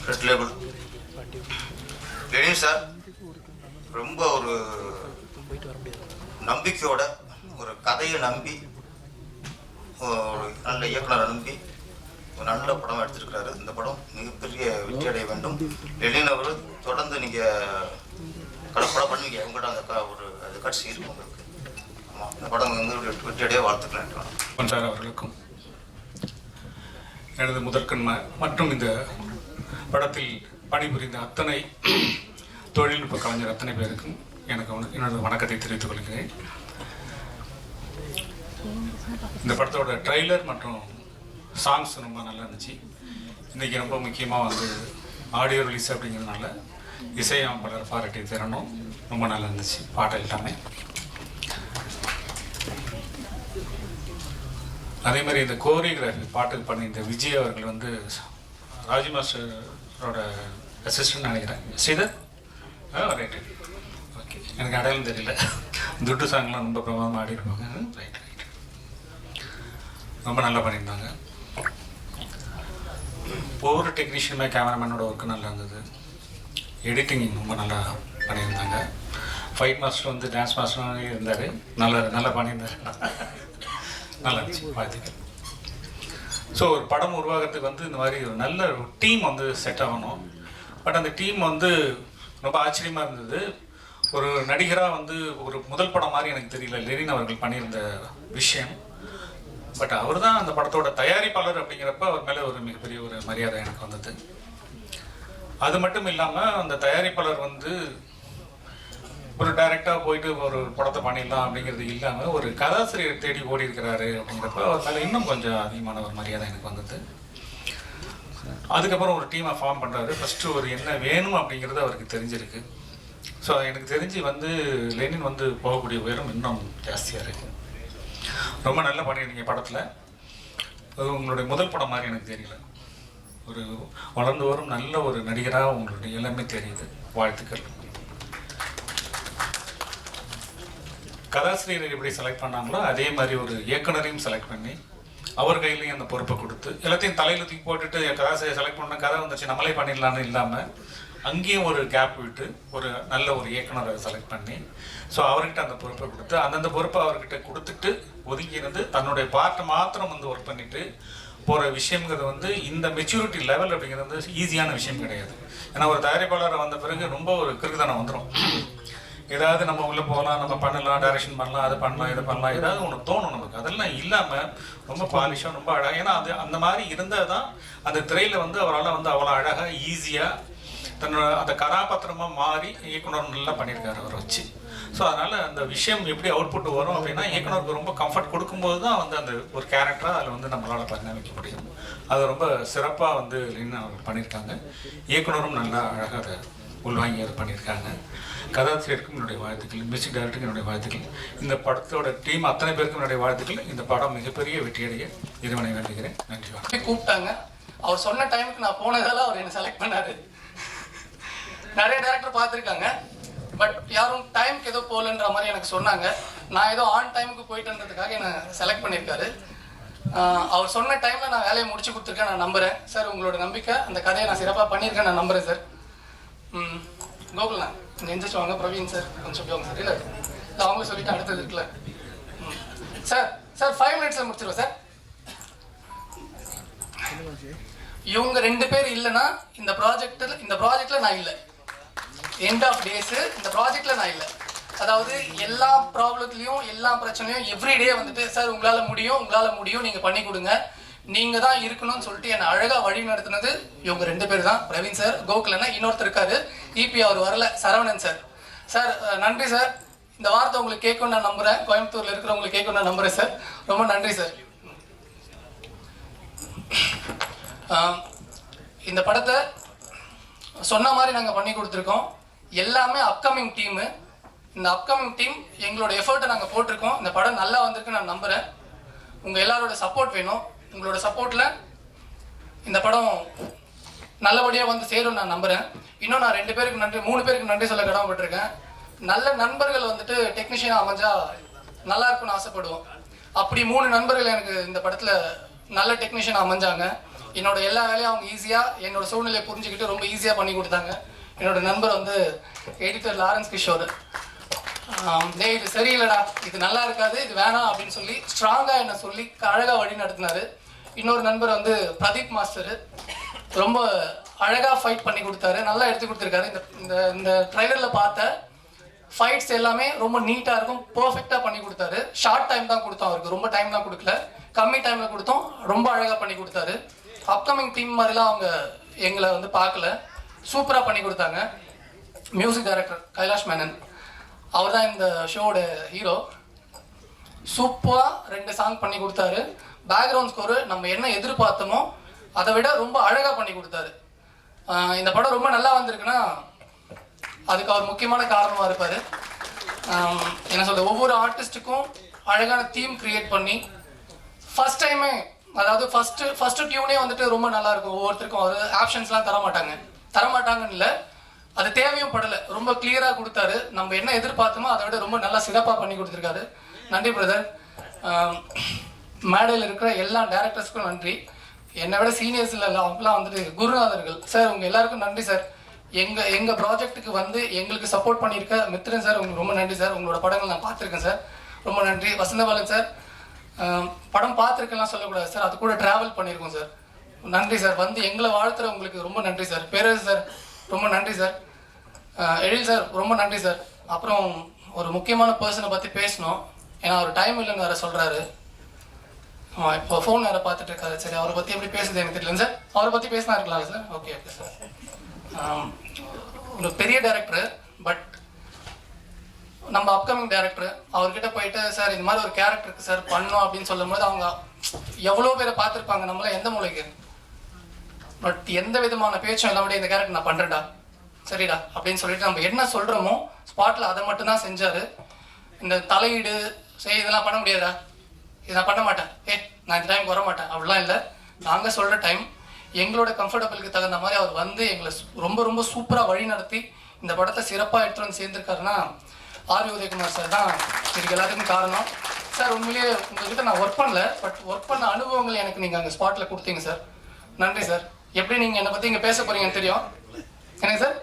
[SPEAKER 5] ரெட் லேபிள் லெனின் சார் ரொம்ப ஒரு நம்பிக்கையோட ஒரு கதையை நம்பி ஒரு நல்ல இயக்குனரை நம்பி ஒரு நல்ல படம் எடுத்திருக்கிறாரு. இந்த படம் மிகப்பெரிய வெற்றி அடைய வேண்டும். லெனின் அவர் தொடர்ந்து நீங்கள் படம் பண்ணுவீங்க, உங்கள்கிட்ட அந்த ஒரு அது காட்சி இருக்கும் உங்களுக்கு. ஆமாம், இந்த படம் வந்து வெற்றி அடைய வாழ்த்துக்கள்
[SPEAKER 3] சார் அவர்களுக்கும் எனது முதற்கண் மற்றும் இந்த படத்தில் பணிபுரிந்த அத்தனை தொழில்நுட்ப கலைஞர் அத்தனை பேருக்கும் எனது வணக்கத்தை தெரிவித்துக் கொள்கிறேன். இந்த படத்தோட ட்ரெய்லர் மற்றும் சாங்ஸ் ரொம்ப நல்லா இருந்துச்சு. இன்றைக்கி ரொம்ப முக்கியமாக வந்து ஆடியோ ரிலீஸ் அப்படிங்கிறதுனால இசையமைப்பாளர் பாராட்டி தரணும். ரொம்ப நல்லா இருந்துச்சு பாட்டு எல்லாமே. அதே மாதிரி இந்த கோரியோகிராஃபி பாட்டுக்கு பண்ணி இந்த விஜய் அவர்கள் வந்து ராஜி மாஸ்டரோட அசிஸ்டன்ட் நினைக்கிறேன். Sridhar right, okay. எனக்கு அடையாளம் தெரியல. துட்டு சாங்லாம் ரொம்ப பிரமாதமாக ஆடிருப்பாங்க. ரைட் ரைட், ரொம்ப நல்லா பண்ணியிருந்தாங்க. ஒவ்வொரு டெக்னீஷியனுமே கேமராமேனோட ஒர்க்கு நல்லா இருந்தது. எடிட்டிங் ரொம்ப நல்லா பண்ணியிருந்தாங்க. ஃபைட் மாஸ்டர் வந்து டான்ஸ் மாஸ்டராக இருந்தார், நல்லா பண்ணியிருந்தார். நல்லா இருந்துச்சு. வாழ்த்துக்கள்.
[SPEAKER 6] ஸோ ஒரு படம் உருவாகிறதுக்கு வந்து இந்த மாதிரி ஒரு நல்ல டீம் வந்து செட் ஆகணும். பட் அந்த டீம் வந்து ரொம்ப ஆச்சரியமாக இருந்தது. ஒரு நடிகராக வந்து ஒரு முதல் படம் மாதிரி எனக்கு தெரியல லெனின் அவர்கள் பண்ணியிருந்த விஷயம். பட் அவர் தான் அந்த படத்தோட தயாரிப்பாளர் அப்படிங்கிறப்ப அவர் மேலே ஒரு மிகப்பெரிய ஒரு மரியாதை எனக்கு வந்தது. அது மட்டும் இல்லாமல் அந்த தயாரிப்பாளர் வந்து ஒரு டைரெக்டாக போயிட்டு ஒரு படத்தை பண்ணிடலாம் அப்படிங்கிறது இல்லாமல் ஒரு கதாசிரியர் தேடி ஓடி இருக்கிறாரு அப்படிங்கிறப்ப அவர் மேலே இன்னும் கொஞ்சம் அதிகமான ஒரு மரியாதை எனக்கு வந்தது. அதுக்கப்புறம் ஒரு டீமை ஃபார்ம் பண்ணுறாரு. ஃபஸ்ட்டு ஒரு என்ன வேணும் அப்படிங்கிறது அவருக்கு தெரிஞ்சிருக்கு. ஸோ எனக்கு தெரிஞ்சு வந்து லெனின் வந்து போகக்கூடிய உயரம் இன்னும் ஜாஸ்தியாக இருக்குது. ரொம்ப நல்லா பண்ணியிருந்தீங்க படத்தில். அது உங்களுடைய முதல் படம் மாதிரி எனக்கு தெரியல. ஒரு வளர்ந்து வரும் நல்ல ஒரு நடிகராக உங்களுடைய எல்லாமே தெரியுது. வாழ்த்துக்கள். கதாசிரியரை எப்படி செலக்ட் பண்ணாங்களோ அதே மாதிரி ஒரு இயக்குனரையும் செலக்ட் பண்ணி அவர் கையிலையும் அந்த பொறுப்பை கொடுத்து எல்லாத்தையும் தலையில் தூக்கி போட்டுட்டு கதாசிரியர் செலக்ட் பண்ண கதை வந்துச்சு நம்மளே பண்ணிடலான்னு இல்லாமல் அங்கேயும் ஒரு கேப் விட்டு ஒரு நல்ல ஒரு இயக்குனரை செலக்ட் பண்ணி ஸோ அவர்கிட்ட அந்த பொறுப்பை கொடுத்து அந்தந்த பொறுப்பை அவர்கிட்ட கொடுத்துட்டு ஒதுங்கியிருந்து தன்னுடைய பார்ட்டை மாத்திரம் வந்து ஒர்க் பண்ணிட்டு போகிற விஷயங்கிறது வந்து இந்த மெச்சூரிட்டி லெவல் அப்படிங்கிறது வந்து ஈஸியான விஷயம் கிடையாது. ஏன்னா ஒரு தயாரிப்பாளரை வந்த பிறகு ரொம்ப ஒரு கிறுக்குத்தனம் வந்துடும். ஏதாவது நம்ம உள்ளே போகலாம், நம்ம பண்ணலாம், டைரக்ஷன் பண்ணலாம், அது பண்ணலாம், இதை பண்ணலாம், ஏதாவது ஒன்று தோணும் நமக்கு. அதெல்லாம் இல்லாமல் ரொம்ப பாலிஷாக ரொம்ப அழகாக, ஏன்னா அது அந்த மாதிரி இருந்தால் தான் அந்த திரையில் வந்து அவரால் வந்து அவ்வளோ அழகாக ஈஸியாக தன்னோட அந்த கதாபாத்திரமாக மாறி இயக்குனர் நல்லா பண்ணியிருக்காரு அவரை வச்சு. ஸோ அதனால் அந்த விஷயம் எப்படி அவுட்புட் வரும் அப்படின்னா இயக்குனருக்கு ரொம்ப கம்ஃபர்ட் கொடுக்கும்போது தான் வந்து அந்த ஒரு கேரக்டராக அதில் வந்து நம்மளால் பரிணாமிக்க முடியும். அது ரொம்ப சிறப்பாக வந்து லெனின் அவர்கள் பண்ணியிருக்காங்க. இயக்குனரும் நல்லா அழகாக அதை உள்வாங்கி அதை பண்ணியிருக்காங்க. கதாசிரியருக்கும் என்னுடைய வாழ்த்துக்கள், மியூசிக் டைரக்டருக்கு என்னுடைய வாழ்த்துக்கள், இந்த படத்தோட டீம் அத்தனை பேருக்கும் என்னுடைய வாழ்த்துக்கள். இந்த படம் மிகப்பெரிய வெற்றியடைய இறைவனை வேண்டுகிறேன். நன்றி.
[SPEAKER 7] கூப்பிட்டாங்க, அவர் சொன்ன டைமுக்கு நான் போனதால அவர் என்னை செலக்ட் பண்ணாரு. நிறைய டேரக்டர் பார்த்துருக்காங்க, பட் யாரும் டைமுக்கு ஏதோ போகலன்ற மாதிரி எனக்கு சொன்னாங்க. நான் ஏதோ ஆன் டைமுக்கு போயிட்டுன்றதுக்காக என்னை செலக்ட் பண்ணியிருக்காரு. அவர் சொன்ன டைமில் நான் வேலையை முடிச்சு கொடுத்துருக்கேன், நான் நம்புகிறேன். சார் உங்களோட நம்பிக்கை, அந்த கதையை நான் சிறப்பாக பண்ணியிருக்கேன், நான் நம்புகிறேன் சார். கோகுல்ண்ணா எந்திரிச்சு வாங்க. பிரவீன் சார் கொஞ்சம் சொல்லுவாங்க சார். இல்லை அவங்களும் சொல்லிட்டு அடுத்தது இருக்குல்ல சார். சார் 5 மினிட்ஸில் முடிச்சிருவேன் சார். இவங்க 2 பேர் இல்லைன்னா இந்த ப்ராஜெக்டில் நான் இல்லை. எண்ட் ஆஃப் டேஸு இந்த ப்ராஜெக்டில் நான் இல்லை. அதாவது எல்லா ப்ராப்ளத்துலேயும் எல்லா பிரச்சனையும் எவ்ரிடே வந்துட்டு சார் உங்களால் முடியும் நீங்கள் பண்ணி கொடுங்க, நீங்கள் தான் இருக்கணும்னு சொல்லிட்டு என்னை அழகாக வழி நடத்துனது இவங்க 2 பேர் தான். பிரவீன் சார், கோகுலன்னா இன்னொருத்தர் இருக்காரு, இபி அவர் வரல, சரவணன் சார். சார் நன்றி சார். இந்த வார்த்தை உங்களுக்கு கேட்கும் நான் நம்புகிறேன், கோயம்புத்தூரில் இருக்கிறவங்களுக்கு கேட்கும் நான் நம்புகிறேன் சார். ரொம்ப நன்றி சார். இந்த படத்தை சொன்ன மாதிரி நாங்கள் பண்ணி கொடுத்துருக்கோம். எல்லாமே அப்கமிங் டீமு. இந்த அப்கமிங் டீம் எங்களோட எஃபர்ட்டை நாங்கள் போட்டிருக்கோம். இந்த படம் நல்லா வந்திருக்கு நான் நம்புகிறேன். உங்கள் எல்லாரோட சப்போர்ட் வேணும். உங்களோட சப்போர்ட்டில் இந்த படம் நல்லபடியாக வந்து சேரும் நான் நம்புகிறேன். இன்னும் நான் 2 பேருக்கு நன்றி, 3 பேருக்கு நன்றி சொல்ல கடமைப்பட்டிருக்கேன். நல்ல நண்பர்கள் வந்துட்டு டெக்னீஷியனாக அமைஞ்சா நல்லா இருக்கும்னு ஆசைப்படுவோம். அப்படி 3 நண்பர்கள் எனக்கு இந்த படத்தில் நல்ல டெக்னீஷியனாக அமைஞ்சாங்க. என்னோட எல்லா வேலையும் அவங்க ஈஸியாக என்னோட சூழ்நிலையை புரிஞ்சுக்கிட்டு ரொம்ப ஈஸியாக பண்ணி கொடுத்தாங்க. என்னோட நண்பர் வந்து எடிட்டர் லாரன்ஸ் கிஷோர். இது சரியில்லைடா, இது நல்லா இருக்காது, இது வேணாம் அப்படின்னு சொல்லி ஸ்ட்ராங்காக என்னை சொல்லி அழகாக வழி நடத்தினார். இன்னொரு நண்பர் வந்து பிரதீப் மாஸ்டரு, ரொம்ப அழகாக ஃபைட் பண்ணி கொடுத்தாரு, நல்லா எடுத்து கொடுத்துருக்காரு. இந்த ட்ரைலரில் பார்த்த ஃபைட்ஸ் எல்லாமே ரொம்ப நீட்டாக இருக்கும், பர்ஃபெக்டாக பண்ணி கொடுத்தாரு. ஷார்ட் டைம் தான் கொடுத்தோம் அவருக்கு, ரொம்ப டைம்லாம் கொடுக்கல, கம்மி டைமில் கொடுத்தோம், ரொம்ப அழகாக பண்ணி கொடுத்தாரு. அப்கமிங் டீம் மாதிரிலாம் அவங்க எங்களை வந்து பார்க்கல, சூப்பராக பண்ணி கொடுத்தாங்க. மியூசிக் டைரக்டர் கைலாஷ் மேனன், அவர் தான் இந்த ஷோவோட ஹீரோ. சூப்பராக 2 சாங் பண்ணி கொடுத்தாரு. பேக்ரவுண்ட் ஸ்கோரு நம்ம என்ன எதிர்பார்த்தோமோ அதை விட ரொம்ப அழகாக பண்ணி கொடுத்தாரு. இந்த படம் ரொம்ப நல்லா வந்திருக்குன்னா அதுக்கு அவர் முக்கியமான காரணமாக இருப்பார். என்ன சொல்கிறது, ஒவ்வொரு ஆர்டிஸ்ட்டுக்கும் அழகான தீம் க்ரியேட் பண்ணி ஃபஸ்ட் டைமே, அதாவது ஃபஸ்ட்டு டியூனே வந்துட்டு ரொம்ப நல்லாயிருக்கும். ஒவ்வொருத்தருக்கும் அவர் ஆப்ஷன்ஸ்லாம் தரமாட்டாங்கன்னு இல்லை, அது தேவையும் படலை, ரொம்ப கிளியராக கொடுத்தாரு. நம்ம என்ன எதிர்பார்த்தோமோ அதை விட ரொம்ப நல்லா சிறப்பாக பண்ணி கொடுத்துருக்காரு. நன்றி பிரதர். மேடையில் இருக்கிற எல்லா டேரக்டர்ஸ்க்கும் நன்றி. என்னை விட சீனியர்ஸ் இல்லை, அவங்களாம் வந்துட்டு குருநாதர்கள். சார் உங்கள் எல்லாருக்கும் நன்றி சார். எங்கள் ப்ராஜெக்ட்டுக்கு வந்து எங்களுக்கு சப்போர்ட் பண்ணியிருக்க மித்ரன் சார், உங்களுக்கு ரொம்ப நன்றி சார். உங்களோட படங்கள் நான் பார்த்துருக்கேன் சார், ரொம்ப நன்றி. வசந்தபாலன் சார், படம் பார்த்துருக்கலாம் சொல்லக்கூடாது சார், அது கூட ட்ராவல் பண்ணியிருக்கோம் சார். நன்றி சார். வந்து எங்களை வாழ்த்துற உங்களுக்கு ரொம்ப நன்றி சார். பேரரசு சார் ரொம்ப நன்றி சார். எழில் சார் ரொம்ப நன்றி சார். அப்புறம் ஒரு முக்கியமான பர்சனை பற்றி பேசணும், ஏன்னா அவர் டைம் இல்லைன்னு வேறு சொல்கிறாரு. ஆமாம், இப்போ ஃபோன் வேறு பார்த்துட்டு இருக்காரு. சரி, அவரை பற்றி எப்படி பேசுது எனக்கு தெரியல சார். அவரை பற்றி பேசினா இருக்கலாம் சார். Okay okay sir. ஒரு பெரிய டேரக்டர், பட் நம்ம அப்கமிங் டேரக்டர் அவர்கிட்ட போயிட்டு சார் இந்த மாதிரி ஒரு கேரக்டருக்கு சார் பண்ணோம் அப்படின்னு சொல்லும் போது அவங்க எவ்வளோ பேரை பார்த்துருப்பாங்க, நம்மள எந்த மூலைக்கு. பட் எந்த விதமான பேச்சும் இல்லாமலே இந்த கேரக்டர் நான் பண்ணுறேன்டா, சரிடா அப்படின்னு சொல்லிட்டு நம்ம என்ன சொல்கிறோமோ ஸ்பாட்டில் அதை மட்டும்தான் செஞ்சார். இந்த தலையீடு இதெல்லாம் பண்ண முடியாதா, இதை நான் பண்ண மாட்டேன், நான் இந்த டைம் வர மாட்டேன் அப்படிலாம் இல்லை. நாங்கள் சொல்கிற டைம் எங்களோட கம்ஃபர்டபுளுக்கு தகுந்த மாதிரி அவர் வந்து எங்களை ரொம்ப ரொம்ப சூப்பராக வழி நடத்தி இந்த படத்தை சிறப்பாக எடுத்துகிட்டு வந்து சேர்ந்துருக்காருன்னா ஆர் உதயகுமார் சார் தான் இதுக்கு எல்லாத்துக்கும் காரணம். சார் உண்மையிலேயே உங்கள்கிட்ட நான் ஒர்க் பண்ணல, பட் ஒர்க் பண்ண அனுபவங்கள் எனக்கு நீங்கள் அங்கே ஸ்பாட்டில் கொடுத்தீங்க சார். நன்றி சார். எப்படி நீங்கள் என்னை பற்றி இங்கே பேச போகிறீங்கன்னு தெரியும் எனக்கு சார்.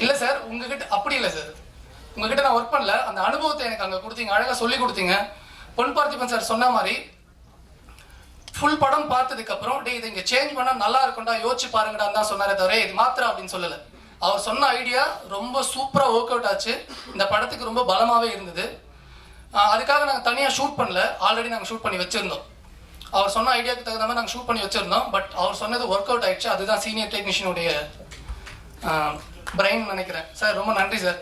[SPEAKER 7] இல்லை சார், உங்ககிட்ட அப்படி இல்லை சார், உங்ககிட்ட நான் ஒர்க் பண்ணல, அந்த அனுபவத்தை எனக்கு அங்கே கொடுத்தீங்க, அழகாக சொல்லி கொடுத்தீங்க. பொன் பார்த்திபன் சார் சொன்ன மாதிரி ஃபுல் படம் பார்த்ததுக்கப்புறம் இதை இங்கே சேஞ்ச் பண்ணால் நல்லா இருக்கும்டா, யோசிச்சு பாருங்கடான்னு தான் சொன்னாரே தவிர இது மாத்திரம் அப்படின்னு சொல்லலை. அவர் சொன்ன ஐடியா ரொம்ப சூப்பராக ஒர்க் அவுட் ஆச்சு. இந்த படத்துக்கு ரொம்ப பலமாகவே இருந்தது. அதுக்காக நாங்கள் தனியாக ஷூட் பண்ணல, ஆல்ரெடி நாங்கள் ஷூட் பண்ணி வச்சுருந்தோம். அவர் சொன்ன ஐடியாவுக்கு தகுந்த மாதிரி நாங்கள் ஷூட் பண்ணி வச்சுருந்தோம். பட் அவர் சொன்னது ஒர்க் அவுட் ஆகிடுச்சு. அதுதான் சீனியர் டெக்னீஷியனுடைய பிரைன் நினைக்கிறேன். சார் ரொம்ப நன்றி சார்.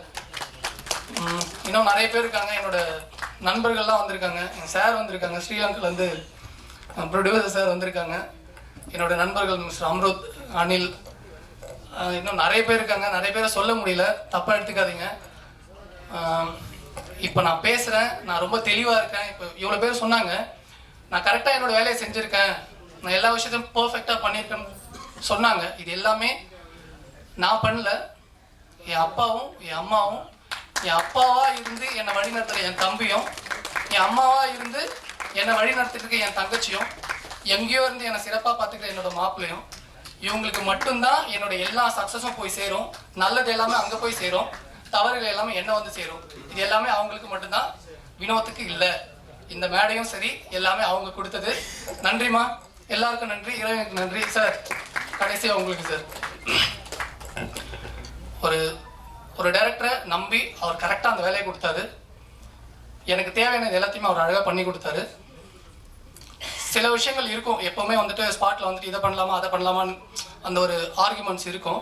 [SPEAKER 7] இன்னும் நிறைய பேர் இருக்காங்க, என்னோட நண்பர்கள்லாம் வந்திருக்காங்க. என் சார் வந்திருக்காங்க, ஸ்ரீலங்காலேருந்து ப்ரொடியூசர் சார் வந்திருக்காங்க. என்னோட நண்பர்கள் மிஸ்டர் அம்ருத், அனில், இன்னும் நிறைய பேர் இருக்காங்க. நிறைய பேரை சொல்ல முடியல, தப்பாக எடுத்துக்காதீங்க. இப்போ நான் பேசுகிறேன், நான் ரொம்ப தெளிவாக இருக்கேன். இப்போ இவ்வளோ பேர் சொன்னாங்க, நான் கரெக்டாக என்னோடய வேலையை செஞ்சுருக்கேன், நான் எல்லா விஷயத்தையும் பர்ஃபெக்டாக பண்ணியிருக்கேன்னு சொன்னாங்க. இது எல்லாமே நான் பண்ணல, என் அப்பாவும் என் அம்மாவும், என் அப்பாவாக இருந்து என்னை வழிநடத்துகிற என் தம்பியும், என் அம்மாவாக இருந்து என்னை வழி நடத்திட்டு இருக்க என் தங்கச்சியும், எங்கேயோ இருந்து என்னை சிறப்பாக பார்த்துக்கிற என்னோட மாப்பிள்ளையும், இவங்களுக்கு மட்டும்தான் என்னோட எல்லா சக்ஸஸும் போய் சேரும். நல்லது எல்லாமே அங்கே போய் சேரும், தவறுகள் எல்லாமே என்ன வந்து சேரும். இது எல்லாமே அவங்களுக்கு மட்டும்தான், வினோத்துக்கு இல்லை. இந்த மேடையும் சரி எல்லாமே அவங்க கொடுத்தது. நன்றிம்மா, எல்லாருக்கும் நன்றி, இறைவனுக்கு நன்றி. சார் கடைசியாக உங்களுக்கு சார், ஒரு டைரக்டரை நம்பி அவர் கரெக்டாக அந்த வேலையை கொடுத்தாரு. எனக்கு தேவையானது எல்லாத்தையுமே அவர் அழகாக பண்ணி கொடுத்தாரு. சில விஷயங்கள் இருக்கும், எப்போவுமே வந்துட்டு ஸ்பாட்டில் வந்துட்டு இதை பண்ணலாமா அதை பண்ணலாமான்னு அந்த ஒரு ஆர்குமெண்ட்ஸ் இருக்கும்.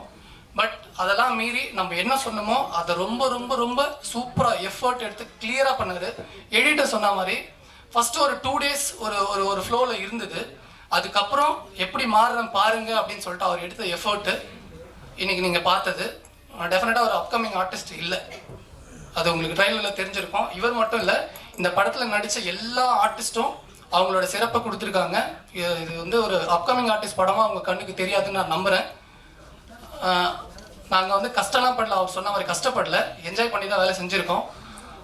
[SPEAKER 7] பட் அதெல்லாம் மீறி நம்ம என்ன சொன்னோமோ அதை ரொம்ப ரொம்ப ரொம்ப சூப்பராக எஃபர்ட் எடுத்து கிளியராக பண்ணார். எடிட்டர் சொன்ன மாதிரி ஃபஸ்ட்டு ஒரு 2 days ஒரு ஃப்ளோவில் இருந்தது. அதுக்கப்புறம் எப்படி மாறுறேன் பாருங்க அப்படின்னு சொல்லிட்டு அவர் எடுத்த எஃபர்ட்டு இன்னைக்கு நீங்கள் பார்த்தது. டெஃபினட்டாக ஒரு அப்கமிங் ஆர்டிஸ்ட் இல்லை, அது உங்களுக்கு ட்ரைலரில் தெரிஞ்சிருக்கும். இவர் மட்டும் இல்லை, இந்த படத்தில் நடித்த எல்லா ஆர்டிஸ்ட்டும் அவங்களோட சிறப்பை கொடுத்துருக்காங்க. இது வந்து ஒரு அப்கமிங் ஆர்டிஸ்ட் படமாக அவங்க கண்ணுக்கு தெரியாதுன்னு நான் நம்புகிறேன். நாங்கள் வந்து கஷ்டம்லாம் படல, அவர் சொன்ன மாதிரி கஷ்டப்படல, என்ஜாய் பண்ணி தான் வேலை செஞ்சுருக்கோம்.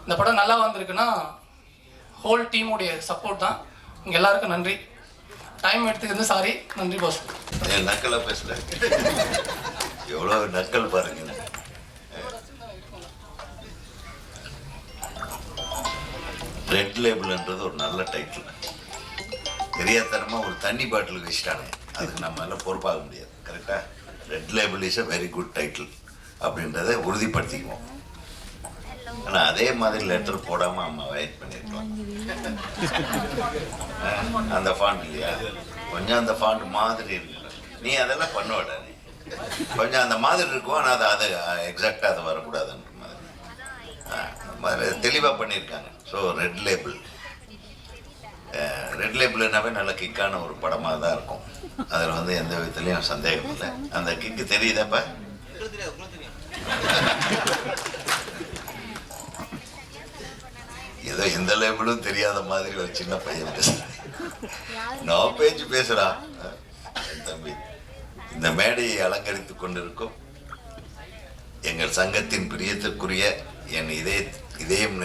[SPEAKER 7] இந்த படம் நல்லா வந்திருக்குன்னா ஹோல் டீமுடைய சப்போர்ட் தான். உங்கள் எல்லாருக்கும் நன்றி. டைம் எடுத்துக்கிறது சாரி, நன்றி பாஸ்.
[SPEAKER 5] நக்கலாக பேசுகிறேன், எவ்வளோ நக்கல் பாருங்க. ரெட் லேபிள்ன்றது ஒரு நல்ல டைட்டில். தெரியாதனமாக ஒரு தண்ணி பாட்டிலுக்கு வச்சுட்டானே, அதுக்கு நம்ம எல்லாம் பொறுப்பாக முடியாது. கரெக்டாக red label is a very good title அப்படின்றத உறுதிப்படுத்திக்குவோம். ஆனால் அதே மாதிரி லெட்டர் போடாமல் அம்மா வெயிட் பண்ணியிருக்கலாம். அந்த ஃபாண்ட் இல்லையா, கொஞ்சம் அந்த ஃபாண்ட் மாதிரி இருக்கு. நீ அதெல்லாம் பண்ணுவாடா, நீ கொஞ்சம் அந்த மாதிரி இருக்கும், ஆனால் அது எக்ஸாக்டாக அது வரக்கூடாதுன்ற மாதிரி தெளிவாக பண்ணியிருக்காங்க. ஸோ ரெட் லேபிள்னாவே நல்ல கிக்கான ஒரு படமாக தான் இருக்கும். அதில் வந்து எந்த விதத்துலையும் சந்தேகம் இல்லை. அந்த கிக்கு தெரியுதாப்பா? ஏதோ எந்த லேபிளும் தெரியாத மாதிரி ஒரு சின்ன பையன் பேசுகிறேன். நான் பேச்சு பேசுகிறான் என் தம்பி. இந்த மேடையை அலங்கரித்து கொண்டிருக்கும் எங்கள் சங்கத்தின் பிரியத்திற்குரிய என் இதயம்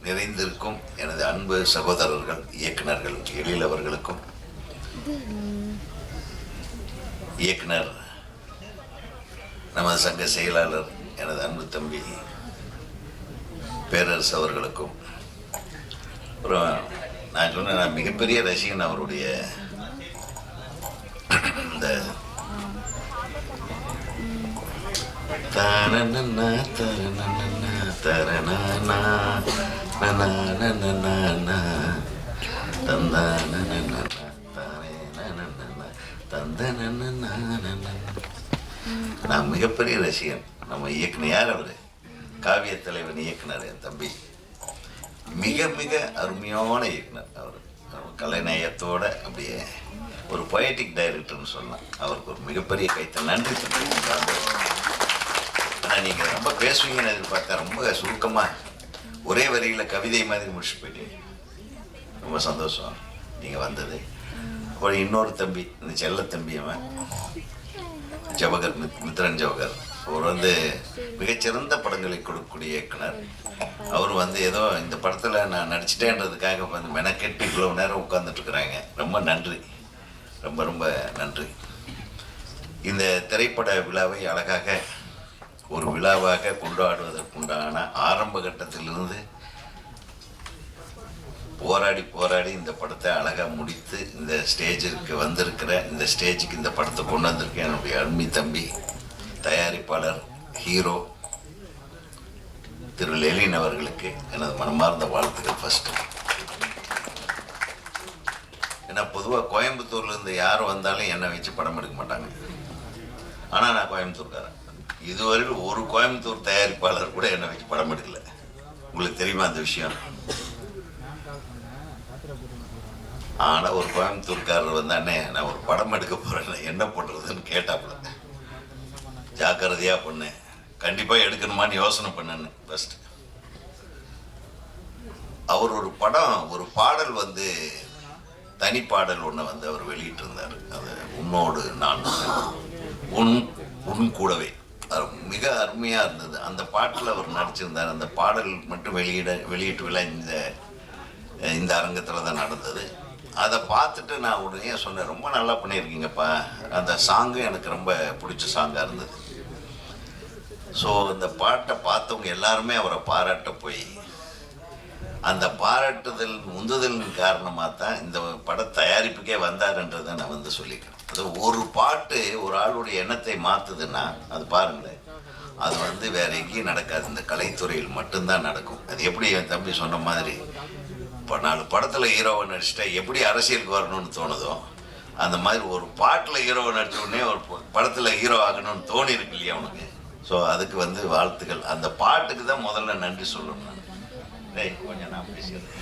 [SPEAKER 5] நிறைந்திருக்கும் எனது அன்பு சகோதரர்கள், இயக்குனர்கள் எழில் அவர்களுக்கும், இயக்குனர் நமது சங்க செயலாளர் எனது அன்பு தம்பி பேரரசு அவர்களுக்கும்,
[SPEAKER 8] அப்புறம் நான் சொன்னேன், நான் மிகப்பெரிய ரசிகன் அவருடைய இந்த தரணனா தரணனா தரணனா நனனனனனா தந்தனனனனா தரணனனனா தந்தனனனனா. நான் மிகப்பெரிய ரசிகன். நம்ம இயக்குனர் யார் அவர்? காவிய தலைவன் இயக்குனர் என் தம்பி. மிக மிக அருமையான இயக்குனர் அவர். கலைநயத்தோட அப்படியே ஒரு பொயட்டிக் டைரக்டர்னு சொல்லலாம். அவருக்கு ஒரு மிகப்பெரிய கைத்த நன்றி தம்பி. ஆனால் நீங்கள் ரொம்ப பேசுவீங்கன்னு எதிர்பார்த்தா ரொம்ப சுருக்கமாக ஒரே வரியில் கவிதை மாதிரி முடிச்சுட்டு போயிட்டீங்க. ரொம்ப சந்தோஷம் நீங்கள் வந்தது. ஒரு இன்னொரு தம்பி, இந்த செல்ல தம்பி அவன் ஜவஹர், மித்ரன் ஜவஹர். அவர் மிகச்சிறந்த படங்களை கொடுக்கக்கூடிய இயக்குனர். அவர் ஏதோ இந்த படத்தில் நான் நடிச்சிட்டேன்றதுக்காக மெனக்கெட்டு இவ்வளோ நேரம் உட்கார்ந்துட்டுருக்குறாங்க. ரொம்ப நன்றி, ரொம்ப ரொம்ப நன்றி. இந்த திரைப்பட விழாவை அழகாக ஒரு விழாவாக கொண்டாடுவதற்குண்டான ஆரம்ப கட்டத்திலிருந்து போராடி போராடி இந்த படத்தை அழகாக முடித்து இந்த ஸ்டேஜுக்கு வந்திருக்கிற, இந்த ஸ்டேஜுக்கு இந்த படத்தை கொண்டு வந்திருக்கேன் என்னுடைய அருமை தம்பி தயாரிப்பாளர் ஹீரோ திரு லெலின் அவர்களுக்கு எனது மனமார்ந்த வாழ்த்துக்கள். ஃபஸ்ட்டு ஏன்னா பொதுவாக கோயம்புத்தூர்லேருந்து யார் வந்தாலும் என்னை வச்சு படம் எடுக்க மாட்டாங்க. ஆனால் நான் கோயம்புத்தூர்காரன். இதுவரையில் ஒரு கோயம்புத்தூர் தயாரிப்பாளர் கூட என்னை வச்சு படம் எடுக்கல. உங்களுக்கு தெரியுமா அந்த விஷயம்? ஆனால் ஒரு கோயம்புத்தூர்காரர் வந்தானே, நான் ஒரு படம் எடுக்க போகிறேன், என்ன பண்ணுறதுன்னு கேட்டாப்புல. ஜாக்கிரதையாக பண்ணேன், கண்டிப்பாக எடுக்கணுமான்னு யோசனை பண்ணேன்னு. ஃபஸ்ட்டு அவர் ஒரு படம், ஒரு பாடல் தனிப்பாடல் ஒன்று அவர் வெளியிட்டிருந்தார். அது உன்னோடு நான் உன் கூடவே. அது மிக அருமையாக இருந்தது. அந்த பாட்டில் அவர் நடிச்சிருந்தார். அந்த பாடல் மட்டும் வெளியீட்டு விழா இந்த அரங்கத்தில் தான் நடந்தது. அதை பார்த்துட்டு நான் உடனே சொன்னேன், ரொம்ப நல்லா பண்ணியிருக்கீங்கப்பா. அந்த சாங்கும் எனக்கு ரொம்ப பிடிச்ச சாங்காக இருந்தது. ஸோ அந்த பாட்டை பார்த்தவங்க எல்லாருமே அவரை பாராட்ட போய், அந்த பாராட்டுதல் உந்துதலின் காரணமாக தான் இந்த பட தயாரிப்புக்கே வந்தாருன்றதை நான் சொல்லிக்கிறேன். அது ஒரு பாட்டு ஒரு ஆளுடைய எண்ணத்தை மாற்றுதுன்னா அது பாருங்களேன், அது வேற எங்கேயும் நடக்காது, இந்த கலைத்துறையில் மட்டும்தான் நடக்கும். அது எப்படி என் தம்பி சொன்ன மாதிரி, இப்போ 4 படத்தில் ஹீரோவை நடிச்சிட்டா எப்படி அரசியலுக்கு வரணும்னு தோணுதோ, அந்த மாதிரி ஒரு பாட்டில் ஹீரோவை நடிச்ச உடனே ஒரு படத்தில் ஹீரோ ஆகணும்னு தோணி இருக்கு இல்லையா அவனுக்கு. ஸோ அதுக்கு வாழ்த்துக்கள். அந்த பாட்டுக்கு தான் முதல்ல நன்றி சொல்லணும். நான் கொஞ்சம் நான் பேசிடுறேன்,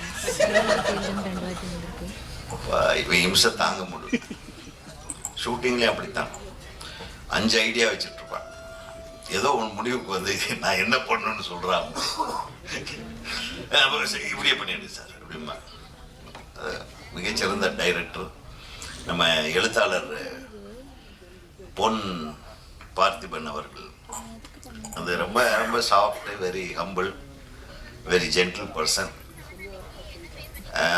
[SPEAKER 8] இவன் இம்சை தாங்க முடியும். ஷூட்டிங்லேயும் அப்படித்தான் 5 ஐடியா வச்சுட்டு இருப்பான். ஏதோ ஒன்று முடிவுக்கு நான் என்ன பண்ணணும்னு சொல்கிறான், இப்படியே பண்ணிடு சார் அப்படிமா. மிகச்சிறந்த டைரக்டர் நம்ம எழுத்தாளர் பொன் பார்த்திபன் அவர்கள். அது ரொம்ப ரொம்ப soft, very humble, very gentle person.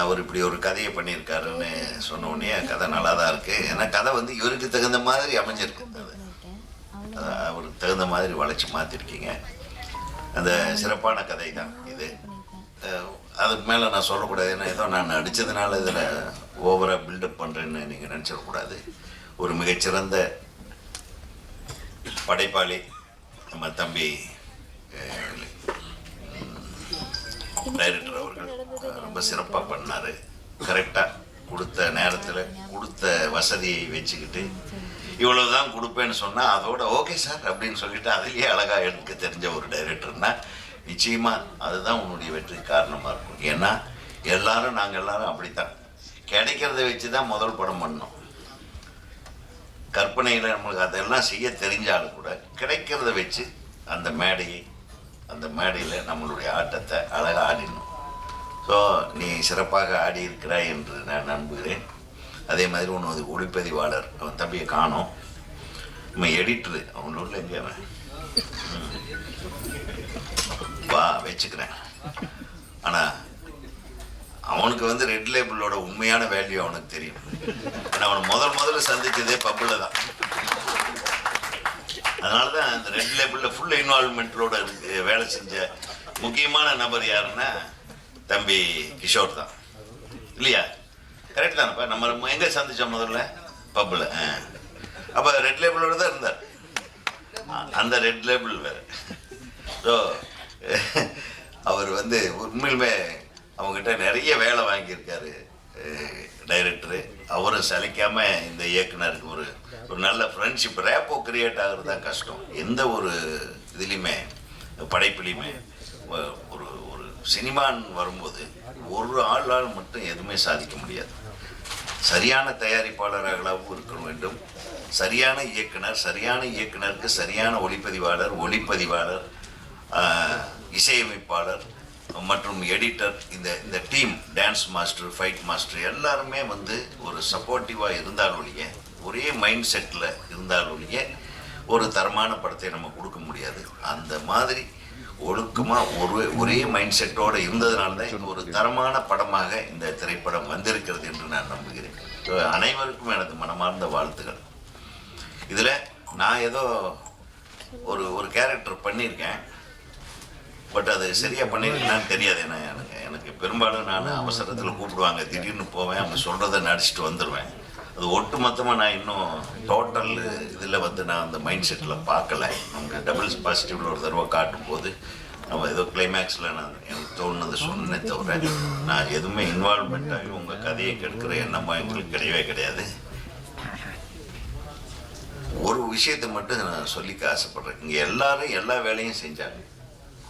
[SPEAKER 8] அவர் இப்படி ஒரு கதையை பண்ணியிருக்காருன்னு சொன்ன உடனே கதை நல்லா தான் இருக்குது. ஏன்னா கதை இவருக்கு தகுந்த மாதிரி அமைஞ்சிருக்கு. அது அவருக்கு தகுந்த மாதிரி வளைச்சி மாற்றிருக்கீங்க. அந்த சிறப்பான கதை தான் இது. அதுக்கு மேலே நான் சொல்லக்கூடாது, ஏன்னா ஏதோ நான் நடித்ததுனால இதில் ஓவராக பில்டப் பண்ணுறேன்னு நீங்கள் நினச்சிடக்கூடாது. ஒரு மிகச்சிறந்த படைப்பாளி நம்ம தம்பி டைரக்டர் அவர்கள் ரொம்ப சிறப்பாக பண்ணார். கரெக்டாக கொடுத்த நேரத்தில் கொடுத்த வசதியை வச்சுக்கிட்டு இவ்வளவுதான் கொடுப்பேன்னு சொன்னால் அதோட ஓகே சார் அப்படின்னு சொல்லிட்டு அதிலேயே அழகாக எடுக்க தெரிஞ்ச ஒரு டைரக்டர்னா நிச்சயமாக அதுதான் உன்னுடைய வெற்றி காரணமாக இருக்கும். ஏன்னா நாங்கள் எல்லாரும் அப்படித்தான் கிடைக்கிறத வச்சு தான் முதல் படம் பண்ணோம். கற்பனையில் நம்மளுக்கு அதெல்லாம் செய்ய தெரிஞ்சாலும் கூட கிடைக்கிறத வச்சு அந்த மேடையில் நம்மளுடைய ஆட்டத்தை அழகாக ஆடிடணும். ஸோ நீ சிறப்பாக ஆடி இருக்கிறாய் என்று நான் நம்புகிறேன். அதே மாதிரி ஒன்று ஒளிப்பதிவாளர், அவன் தம்பியை காணோம், நம்ம எடிட்டரு, அவன் உள்ள எங்கே அவன் வா வச்சுக்கிறேன். ஆனால் அவனுக்கு ரெட் லேபிளோட உண்மையான வேல்யூ அவனுக்கு தெரியும். ஏன்னா அவனை முதல்ல சந்திச்சதே பப்பில் தான். அதனால தான் அந்த ரெட் லேபிளில் ஃபுல் இன்வால்மெண்ட்டோட வேலை செஞ்ச முக்கியமான நபர் யாருன்னா தம்பி கிஷோர் தான் இல்லையா? கரெக்ட் தானப்பா? நம்ம எங்கே சந்திச்சோம் முதல்ல? பப்பில். அப்போ ரெட் லேபிளோட தான் இருந்தார். அந்த ரெட் லேபிள் வேறு. ஸோ அவர் வந்து உண்மையிலுமே அவங்ககிட்ட நிறைய வேலை வாங்கியிருக்காரு டைரக்டரு. அவரும் சலிக்காம இந்த இயக்குனருக்கு ஒரு நல்ல ஃப்ரெண்ட்ஷிப் ரேப்போ கிரியேட் ஆகிறது தான் கஷ்டம். எந்த ஒரு இதுலேயுமே படைப்புலையுமே ஒரு ஒரு சினிமான்னு வரும்போது ஒரு ஆளால் மட்டும் எதுவுமே சாதிக்க முடியாது. சரியான தயாரிப்பாளர்களாகவும் இருக்க வேண்டும், சரியான இயக்குனர், சரியான இயக்குனருக்கு சரியான ஒளிப்பதிவாளர், இசையமைப்பாளர் மற்றும் எடிட்டர், இந்த team, dance master, fight master எல்லாருமே வந்து ஒரு சப்போர்ட்டிவாக இருந்தாலொழிய, ஒரே மைண்ட் செட்டில் இருந்தாலொழிய ஒரு தரமான படத்தை நம்ம கொடுக்க முடியாது. அந்த மாதிரி ஒழுக்கமாக ஒரே மைண்ட் செட்டோடு இருந்ததுனால தான் ஒரு தரமான படமாக இந்த திரைப்படம் வந்திருக்கிறது என்று நான் நம்புகிறேன். அனைவருக்கும் எனது மனமார்ந்த வாழ்த்துக்கள். இதில் நான் ஏதோ ஒரு கேரக்டர் பண்ணியிருக்கேன், பட் அது சரியாக பண்ணியிருக்கேன்னு தெரியாது. ஏன்னா எனக்கு பெரும்பாலும் நான் அவசரத்தில் கூப்பிடுவாங்க, திடீர்னு போவேன், அவங்க சொல்கிறத நடிச்சுட்டு வந்துடுவேன். அது ஒட்டு மொத்தமாக நான் இன்னும் டோட்டல் இதில் வந்து நான் அந்த மைண்ட் செட்டில் பார்க்கல. நமக்கு டபுள்ஸ் பாசிட்டிவில் ஒரு தடவை காட்டும்போது நம்ம ஏதோ கிளைமேக்ஸில் நான் எனக்கு தோணுனது சொன்னே தவிர நான் எதுவுமே இன்வால்மெண்ட் ஆகி உங்கள் கதையை கெடுக்கிற எண்ணம் எங்களுக்கு கிடையவே கிடையாது. ஒரு விஷயத்தை மட்டும் நான் சொல்லிக்க ஆசைப்பட்றேன். இங்கே எல்லாரும் எல்லா வேலையும் செஞ்சாங்க.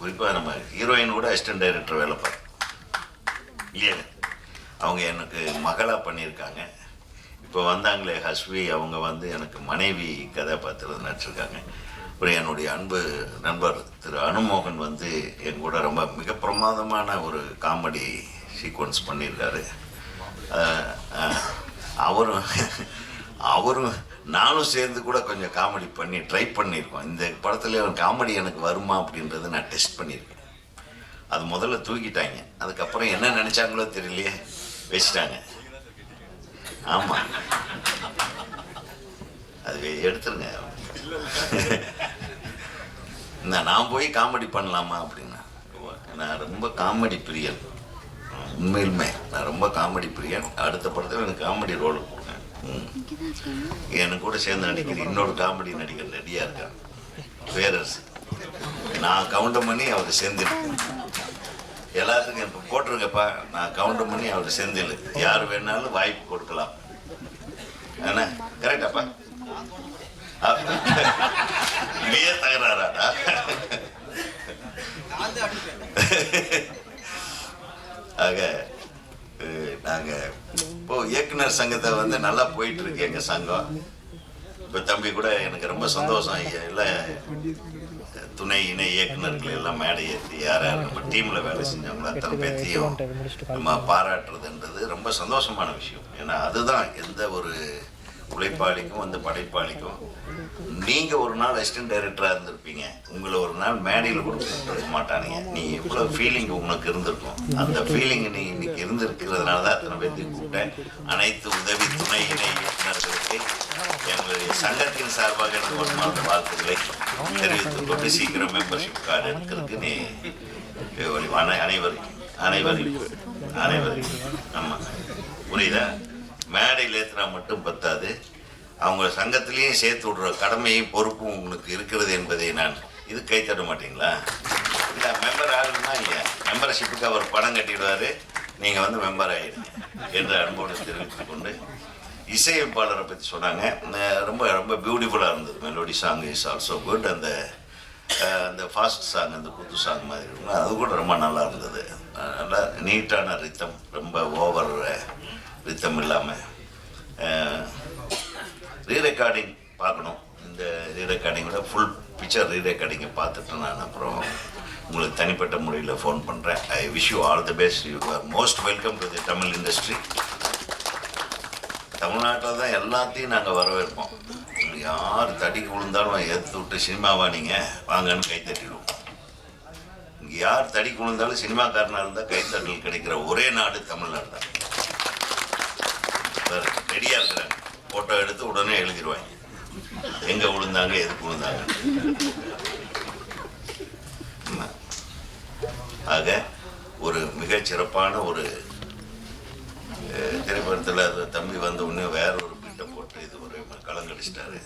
[SPEAKER 8] குறிப்பாக நம்ம ஹீரோயின் கூட அசிஸ்டன்ட் டைரக்டர் வேலை பார்த்தோம் இல்லையா? அவங்க எனக்கு மகளாக பண்ணியிருக்காங்க. இப்போ வந்தாங்களே ஹஸ்வி, அவங்க வந்து எனக்கு மனைவி கதாபாத்திரம் நடிச்சிருக்காங்க. அப்புறம் என்னுடைய அன்பு நண்பர் திரு அனுமோகன் வந்து என் கூட ரொம்ப மிக பிரமாதமான ஒரு காமெடி சீக்வன்ஸ் பண்ணியிருக்காரு. அவரும் நானும் சேர்ந்து கூட கொஞ்சம் காமெடி பண்ணி ட்ரை பண்ணியிருக்கோம். இந்த படத்தில் காமெடி எனக்கு வருமா அப்படின்றத நான் டெஸ்ட் பண்ணியிருக்கேன். அது முதல்ல தூக்கிட்டாங்க, அதுக்கப்புறம் என்ன நினச்சாங்களோ தெரியலையே வச்சுட்டாங்க. ஆமாம், அது எடுத்துருங்க. நான் போய் காமெடி பண்ணலாமா அப்படின்னா, நான் ரொம்ப காமெடி பிரியன். உண்மையிலுமே நான் ரொம்ப காமெடி பிரியன். அடுத்த படத்தில் எனக்கு காமெடி ரோல் கொடுங்க. எனக்கு கூட சேர்ந்து நடிக்கிற இன்னொரு காமெடி நடிகர் ரெடியாக இருக்கான், பேரரசு. நான் கவுண்டம் பண்ணி அவர் செந்தில். எல்லாத்துக்கும் இப்போ போட்டிருக்கப்பா, நான் கவுண்டம் பண்ணி அவர் செந்தில். யார் வேணாலும் வாய்ப்பு கொடுக்கலாம். என்ன கரெக்டாப்பா? நீயே தகராறாடா? ஆக நாங்கள் இப்போ இயக்குனர் சங்கத்தை வந்து நல்லா போயிட்டு இருக்கு எங்கள் சங்கம். இப்போ தம்பி கூட எனக்கு ரொம்ப சந்தோஷம். எல்லாம் துணை இணை இயக்குநர்கள் எல்லாம் மேடை ஏற்றி யார் நம்ம டீமில் வேலை செஞ்சவங்களோ அத்தனை பேர்த்தையும் நம்ம பாராட்டுறதுன்றது ரொம்ப சந்தோஷமான விஷயம். ஏன்னா அதுதான் எந்த ஒரு உழைப்பாளிக்கும் அந்த படைப்பாளிக்கும். நீங்கள் ஒரு நாள் அசிஸ்டன்ட் டைரக்டராக இருந்திருப்பீங்க, உங்களை ஒரு நாள் மேடையில் கொடுக்க மாட்டானுங்க. நீ எவ்வளோ ஃபீலிங் உங்களுக்கு இருந்திருக்கும். அந்த ஃபீலிங் நீ இன்னைக்கு இருந்திருக்கிறதுனால தான் அத்தனை பேர்த்தையும் கூப்பிட்டேன். அனைத்து உதவி துணை இணை இயக்குநர்களுக்கு எங்களுடைய சங்கத்தின் சார்பாக எனக்கு மனமார்ந்த வாழ்த்துக்களை தெரிவித்துக் கொண்டு சீக்கிரம் மெம்பர்ஷிப் கார்டு எடுக்கிறதுக்கு நீ அனைவரையும் ஆமாம் புரியுதா? மேடையில் ஏற்றுனா மட்டும் பத்தாது, அவங்க சங்கத்திலையும் சேர்த்து விடுற கடமையும் பொறுப்பும் உங்களுக்கு இருக்கிறது என்பதை நான் இது கை தட்ட மாட்டீங்களா? இல்லை மெம்பர் ஆகணும்னா இல்லையா, மெம்பர்ஷிப்புக்கு அவர் பணம் கட்டிடுவார், நீங்கள் வந்து மெம்பர் ஆகிடுங்க என்ற அன்போடு தெரிவித்துக் கொண்டு இசையமைப்பாளரை பற்றி சொன்னாங்க. ரொம்ப ரொம்ப பியூட்டிஃபுல்லாக இருந்தது. Melody song is also good. அந்த ஃபாஸ்ட் சாங், அந்த குத்து சாங் மாதிரி இருக்கும், அது கூட ரொம்ப நல்லா இருந்தது. நல்லா நீட்டான ரித்தம், ரொம்ப ஓவர் ரித்தம் இல்லாமல். ரீரெக்கார்டிங் பார்க்கணும். இந்த ரீரெக்கார்டிங்கோட ஃபுல் பிக்சர் ரீரெக்கார்டிங்கை பார்த்துட்டு நான் அப்புறம் உங்களுக்கு தனிப்பட்ட முறையில் ஃபோன் பண்ணுறேன். I wish you all the best. You are most welcome to the Tamil industry. தமிழ்நாட்டில் தான் எல்லாத்தையும் நாங்கள் வரவேற்போம். யார் தடிக்கு விழுந்தாலும் எடுத்து விட்டு சினிமாவா நீங்கள் வாங்கன்னு கைத்தட்டிடுவோம். இங்கே யார் தடிக்கு விழுந்தாலும் சினிமாக்காரனாக இருந்தால் கைத்தட்டல் கிடைக்கிற ஒரே நாடு தமிழ்நாடு தான். ரெடியாக இருக்கிறாங்க, ஃபோட்டோ எடுத்து உடனே எழுதிடுவாங்க எங்கே விழுந்தாங்க எதுக்கு விழுந்தாங்க. ஆக ஒரு மிக மிக சிறப்பான ஒரு திரைப்படத்தில் அது தம்பி வந்த உடனே வேற ஒரு பிட்டை போட்டு இது ஒரு கலங்கடிச்சிட்டாரு.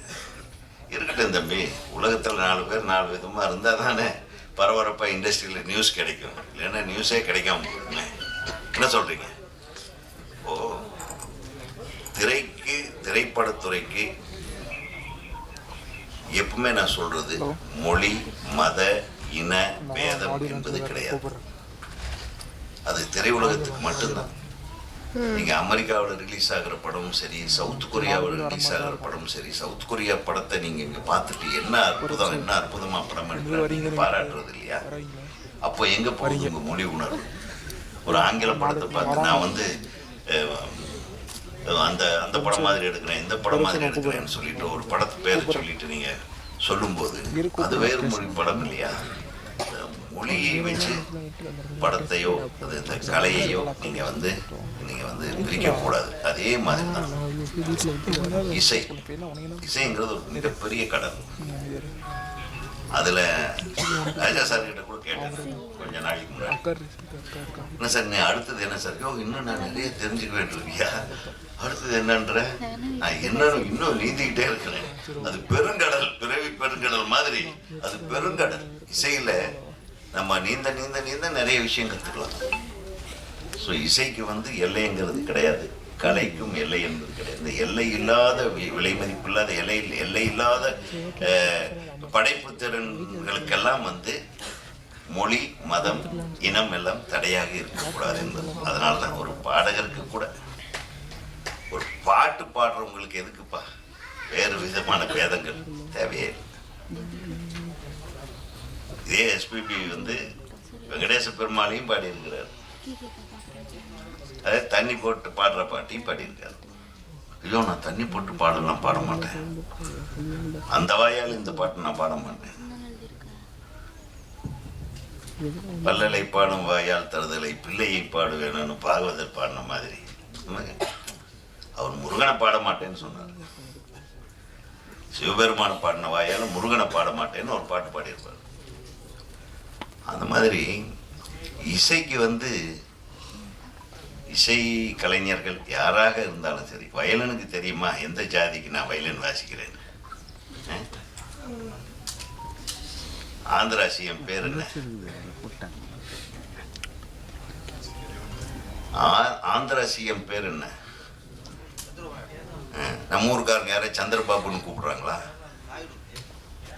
[SPEAKER 8] இருக்கட்டும் தம்பி, உலகத்தில் 4 பேர் 4 விதமாக இருந்தால் தானே பரபரப்பாக இண்டஸ்ட்ரியில் நியூஸ் கிடைக்கும். இல்லைன்னா நியூஸே கிடைக்காம போகுங்களேன். என்ன சொல்கிறீங்க? திரைப்படத்துறைக்கு எப்பவுமே நான் சொல்றது மொழி, மத, இன பேதம் என்பது கிடையாது. அது திரையுலகத்துக்கு மட்டும்தான். நீங்க அமெரிக்காவில் ரிலீஸ் ஆகிற படமும் சரி, சவுத் கொரியாவில் ரிலீஸ் ஆகிற படமும் சரி, சவுத் கொரியா படத்தை நீங்க இங்க பார்த்துட்டு என்ன அற்புதமா படம் எடுக்கிறாங்க பாராட்டுறது இல்லையா? அப்போ எங்க போகுது உங்க மொழி உணர்வு? ஒரு ஆங்கில படத்தை பார்த்து நான் வந்து அந்த படம் மாதிரி எடுக்கிறேன், இந்த படம் மாதிரி எடுக்கிறேன்னு சொல்லிட்டு ஒரு படத்து பேரை சொல்லிட்டு நீங்க சொல்லும்போது அது வேறு மொழி படம் இல்லையா? மொழியை வச்சு படத்தையோ அது இந்த கலையையோ நீங்க வந்து பிரிக்க கூடாது. அதே மாதிரி தான் இசைங்கிறது ஒரு மிகப்பெரிய கடல். அதுல ராஜா சார் கிட்ட கூட கேட்டேன் கொஞ்ச நாளைக்கு முன்னாடி, என்ன சார் நீ அடுத்தது என்ன சார்? இன்னும் நான் நிறைய தெரிஞ்சுக்க வேண்டியிருக்கியா? அடுத்தது என்னன்ற நான் இன்னும் நீந்திக்கிட்டே இருக்கிறேன். அது பெருங்கடல், பிறவி பெருங்கடல் மாதிரி. அது பெருங்கடல். இசையில நம்ம நீந்த நீந்த நீந்த நிறைய விஷயம் கற்றுக்கலாம். ஸோ இசைக்கு வந்து எல்லைங்கிறது கிடையாது, கலைக்கும் எல்லை என்பது கிடையாது. இந்த எல்லை இல்லாத விலை மதிப்பு இல்லாத எல்லை இல்லாத படைப்பு திறன்களுக்கெல்லாம் வந்து மொழி, மதம், இனம் எல்லாம் தடையாக இருக்கக்கூடாது என்பது. அதனால தான் ஒரு பாடகருக்கு கூட ஒரு பாட்டு பாடுறவங்களுக்கு எதுக்குப்பா வேறு விதமான பேதங்கள் தேவையே இல்லை. இதே எஸ்பிபி வந்து வெங்கடேச பெருமாளையும் பாடியிருக்கிறார். அதே தண்ணி போட்டு பாடுற பாட்டையும் பாடியிருக்காரு. ஐயோ நான் தண்ணி போட்டு பாடலாம் பாட மாட்டேன், அந்த வாயால் இந்த பாட்டு நான் பாட மாட்டேன். பல்லலை பாடும் வாயால் தருதலை பிள்ளையை பாடுவேன்னு பாகவதர் பாடின மாதிரி அவர் முருகனை பாட மாட்டேன்னு சொன்னார். சிவபெருமான பாடின வாயால முருகனை பாட மாட்டேன்னு ஒரு பாட்டு பாடியிருப்பார். அந்த மாதிரி இசைக்கு வந்து இசை கலைஞர்கள் யாராக இருந்தாலும் சரி, வயலனுக்கு தெரியுமா எந்த ஜாதிக்கு நான் வயலின் வாசிக்கிறேன்? ஆந்திரா சிஎம் பேர் என்ன? ஆந்திரா சிஎம் பேர் என்ன? நம்ம ஊருக்காரங்க யாரும் சந்திரபாபுன்னு கூப்பிடுறாங்களா?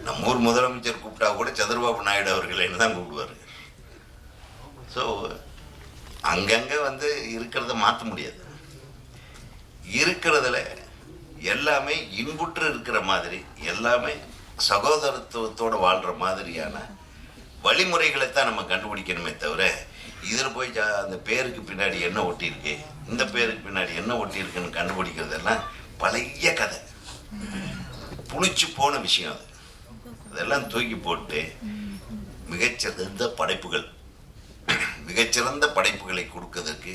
[SPEAKER 8] நம்ம ஊர் முதலமைச்சர் கூப்பிட்டா கூட சந்திரபாபு நாயுடு அவர்களைன்னு தான் கூப்பிடுவாரு. ஸோ அங்கங்கே வந்து இருக்கிறத மாற்ற முடியாது. இருக்கிறதுல எல்லாமே இன்புற்று இருக்கிற மாதிரி, எல்லாமே சகோதரத்துவத்தோடு வாழ்கிற மாதிரியான வழிமுறைகளை தான் நம்ம கண்டுபிடிக்கணுமே தவிர, இதில் போய் அந்த பேருக்கு பின்னாடி என்ன ஒட்டியிருக்கு, இந்த பேருக்கு பின்னாடி என்ன ஒட்டியிருக்குன்னு கண்டுபிடிக்கிறதெல்லாம் பழைய கதை, புளிச்சு போன விஷயம். அது அதெல்லாம் தூக்கி போட்டு மிகச்சிறந்த படைப்புகளை கொடுக்கறதுக்கு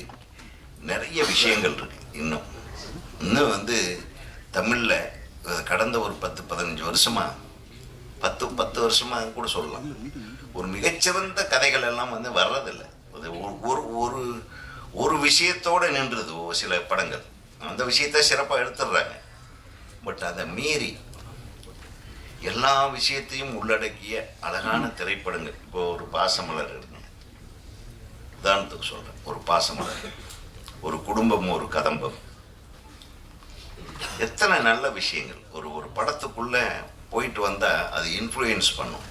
[SPEAKER 8] நிறைய விஷயங்கள் இருக்கு. இன்னும் வந்து தமிழில் கடந்த ஒரு 10-15 வருஷமா 10 வருஷமா கூட சொல்லலாம், ஒரு மிகச்சிறந்த கதைகள் எல்லாம் வந்து வர்றதில்லை. ஒரு விஷயத்தோடு நின்றுது சில படங்கள். அந்த விஷயத்த சிறப்பாக எடுத்துடுறாங்க. பட் அதை மீறி எல்லா விஷயத்தையும் உள்ளடக்கிய அழகான திரைப்படங்கள். இப்போ ஒரு பாசமலர் இருக்கு, உதாரணத்துக்கு சொல்கிறேன். ஒரு பாசமலர், ஒரு குடும்பம், ஒரு கதம்பம், எத்தனை நல்ல விஷயங்கள். ஒரு படத்துக்குள்ளே போயிட்டு வந்தால் அது இன்ஃப்ளூயன்ஸ் பண்ணும்.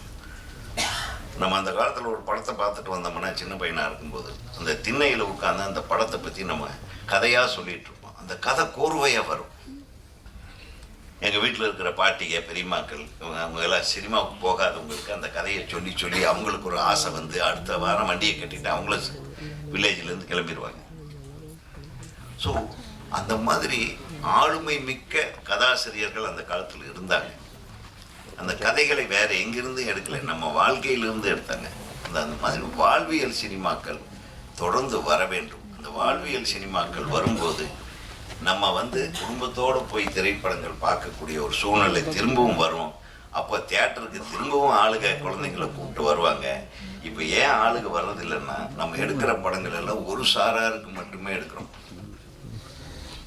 [SPEAKER 8] நம்ம அந்த காலத்தில் ஒரு படத்தை பார்த்துட்டு வந்தோம்னா, சின்ன பையனாக இருக்கும்போது அந்த திண்ணையில் உட்காந்து அந்த படத்தை பற்றி நம்ம கதையாக சொல்லிகிட்டு இருப்போம். அந்த கதை கோர்வையாக வரும். எங்கள் வீட்டில் இருக்கிற பாட்டிங்க, பெரியம்மாக்கள், அவங்க எல்லாம் சினிமாவுக்கு போகாதவங்களுக்கு அந்த கதையை சொல்லி அவங்களுக்கு ஒரு ஆசை வந்து அடுத்த வாரம் வண்டியை கட்டிட்டு அவங்களும் வில்லேஜிலேருந்து கிளம்பிடுவாங்க. ஸோ அந்த மாதிரி ஆளுமை மிக்க கதாசிரியர்கள் அந்த காலத்தில் இருந்தாங்க. அந்த கதைகளை வேறு எங்கிருந்து எடுக்கலை, நம்ம வாழ்க்கையிலிருந்து எடுத்தாங்க. அந்த மாதிரி வாழ்வியல் சினிமாக்கள் தொடர்ந்து வர வேண்டும். அந்த வாழ்வியல் சினிமாக்கள் வரும்போது நம்ம வந்து குடும்பத்தோடு போய் திரைப்படங்கள் பார்க்கக்கூடிய ஒரு சூழ்நிலை திரும்பவும் வரும். அப்போ தியேட்டருக்கு திரும்பவும் ஆளுங்க குழந்தைங்களை கூப்பிட்டு வருவாங்க. இப்போ ஏன் ஆளுங்க வர்றதில்லைன்னா, நம்ம எடுக்கிற படங்கள் எல்லாம் ஒரு சாராருக்கு மட்டுமே எடுக்கிறோம்.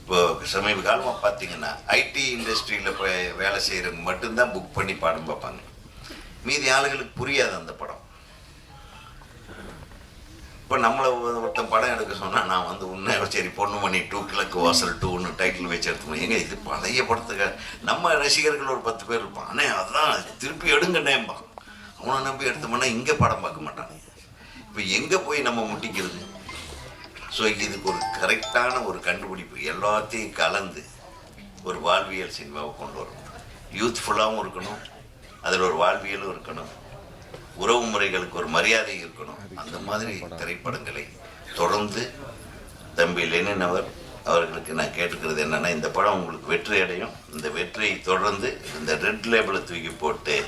[SPEAKER 8] இப்போ சமீப காலமாக பார்த்தீங்கன்னா ஐடி இண்டஸ்ட்ரியில் வேலை செய்கிறவங்க மட்டும்தான் புக் பண்ணி படம் பார்ப்பாங்க. மீதி ஆளுகளுக்கு புரியாது அந்த படம். இப்போ நம்மளை ஒருத்தன் படம் எடுக்க சொன்னால் நான் வந்து உன்னை சரி பொண்ணுமணி 2 கிழக்கு வாசல் 2 டைட்டில் வச்சு எடுத்துக்கணும். எங்க இது பழைய படத்துக்கு நம்ம ரசிகர்கள் ஒரு 10 பேர் இருப்பான். அண்ணே அதான் திருப்பி எடுங்கண்ணேம்பா. அவனை நம்பி எடுத்தோம்னா இங்கே படம் பார்க்க மாட்டானே. இப்போ எங்கே போய் நம்ம முட்டிக்கிறது? ஸோ இதுக்கு ஒரு கரெக்டான ஒரு கண்டுபிடிப்பு, எல்லாத்தையும் கலந்து ஒரு வாழ்வியல் சினிமாவை கொண்டு வரணும். யூத்ஃபுல்லாகவும் இருக்கணும், அதில் ஒரு வாழ்வியலும் இருக்கணும், உறவு முறைகளுக்கு ஒரு மரியாதை இருக்கணும். அந்த மாதிரி திரைப்படங்களை தொடர்ந்து தம்பி லெனின் அவர்களுக்கு நான் கேட்டுக்கிறது என்னென்னா, இந்த படம் உங்களுக்கு வெற்றி அடையும். இந்த வெற்றியை தொடர்ந்து இந்த ரெட் லேபிளை தூக்கி போட்டு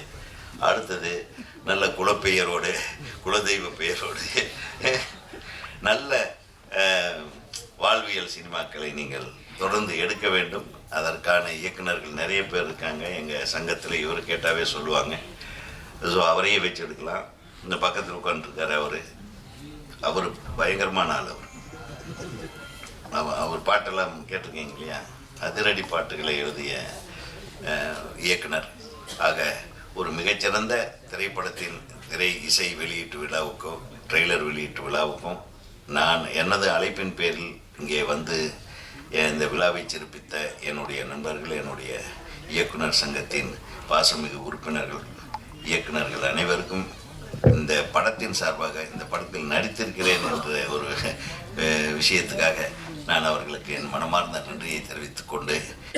[SPEAKER 8] அடுத்தது நல்ல குலப்பெயரோடு குலதெய்வ பெயரோடு நல்ல வாழ்வியல் சினிமாக்களை நீங்கள் தொடர்ந்து எடுக்க வேண்டும். அதற்கான இயக்குனர்கள் நிறைய பேர் இருக்காங்க. எங்கள் சங்கத்தில் இவர் கேட்டாவே சொல்லுவாங்க. ஸோ அவரையே வச்சு எடுக்கலாம். இந்த பக்கத்தில் உட்காந்துருக்காரு அவர் பயங்கரமான ஆள். அவர் பாட்டெல்லாம் கேட்டிருக்கீங்க இல்லையா? அதிரடி பாட்டுகளை எழுதிய இயக்குனர். ஆக ஒரு மிகச்சிறந்த திரைப்படத்தின் திரை இசை வெளியீட்டு விழாவுக்கும் ட்ரெய்லர் வெளியீட்டு விழாவுக்கும் நான் எனது அழைப்பின் பேரில் இங்கே வந்து இந்த விழாவை சிறப்பித்த என்னுடைய நண்பர்கள், என்னுடைய இயக்குனர் சங்கத்தின் பாசமிகு உறுப்பினர்கள், இயக்குனர்கள் அனைவருக்கும் இந்த படத்தின் சார்பாக, இந்த படத்தில் நடித்திருக்கிறேன் என்ற ஒரு விஷயத்துக்காக நான் அவர்களுக்கு என் மனமார்ந்த நன்றியை தெரிவித்துக் கொண்டு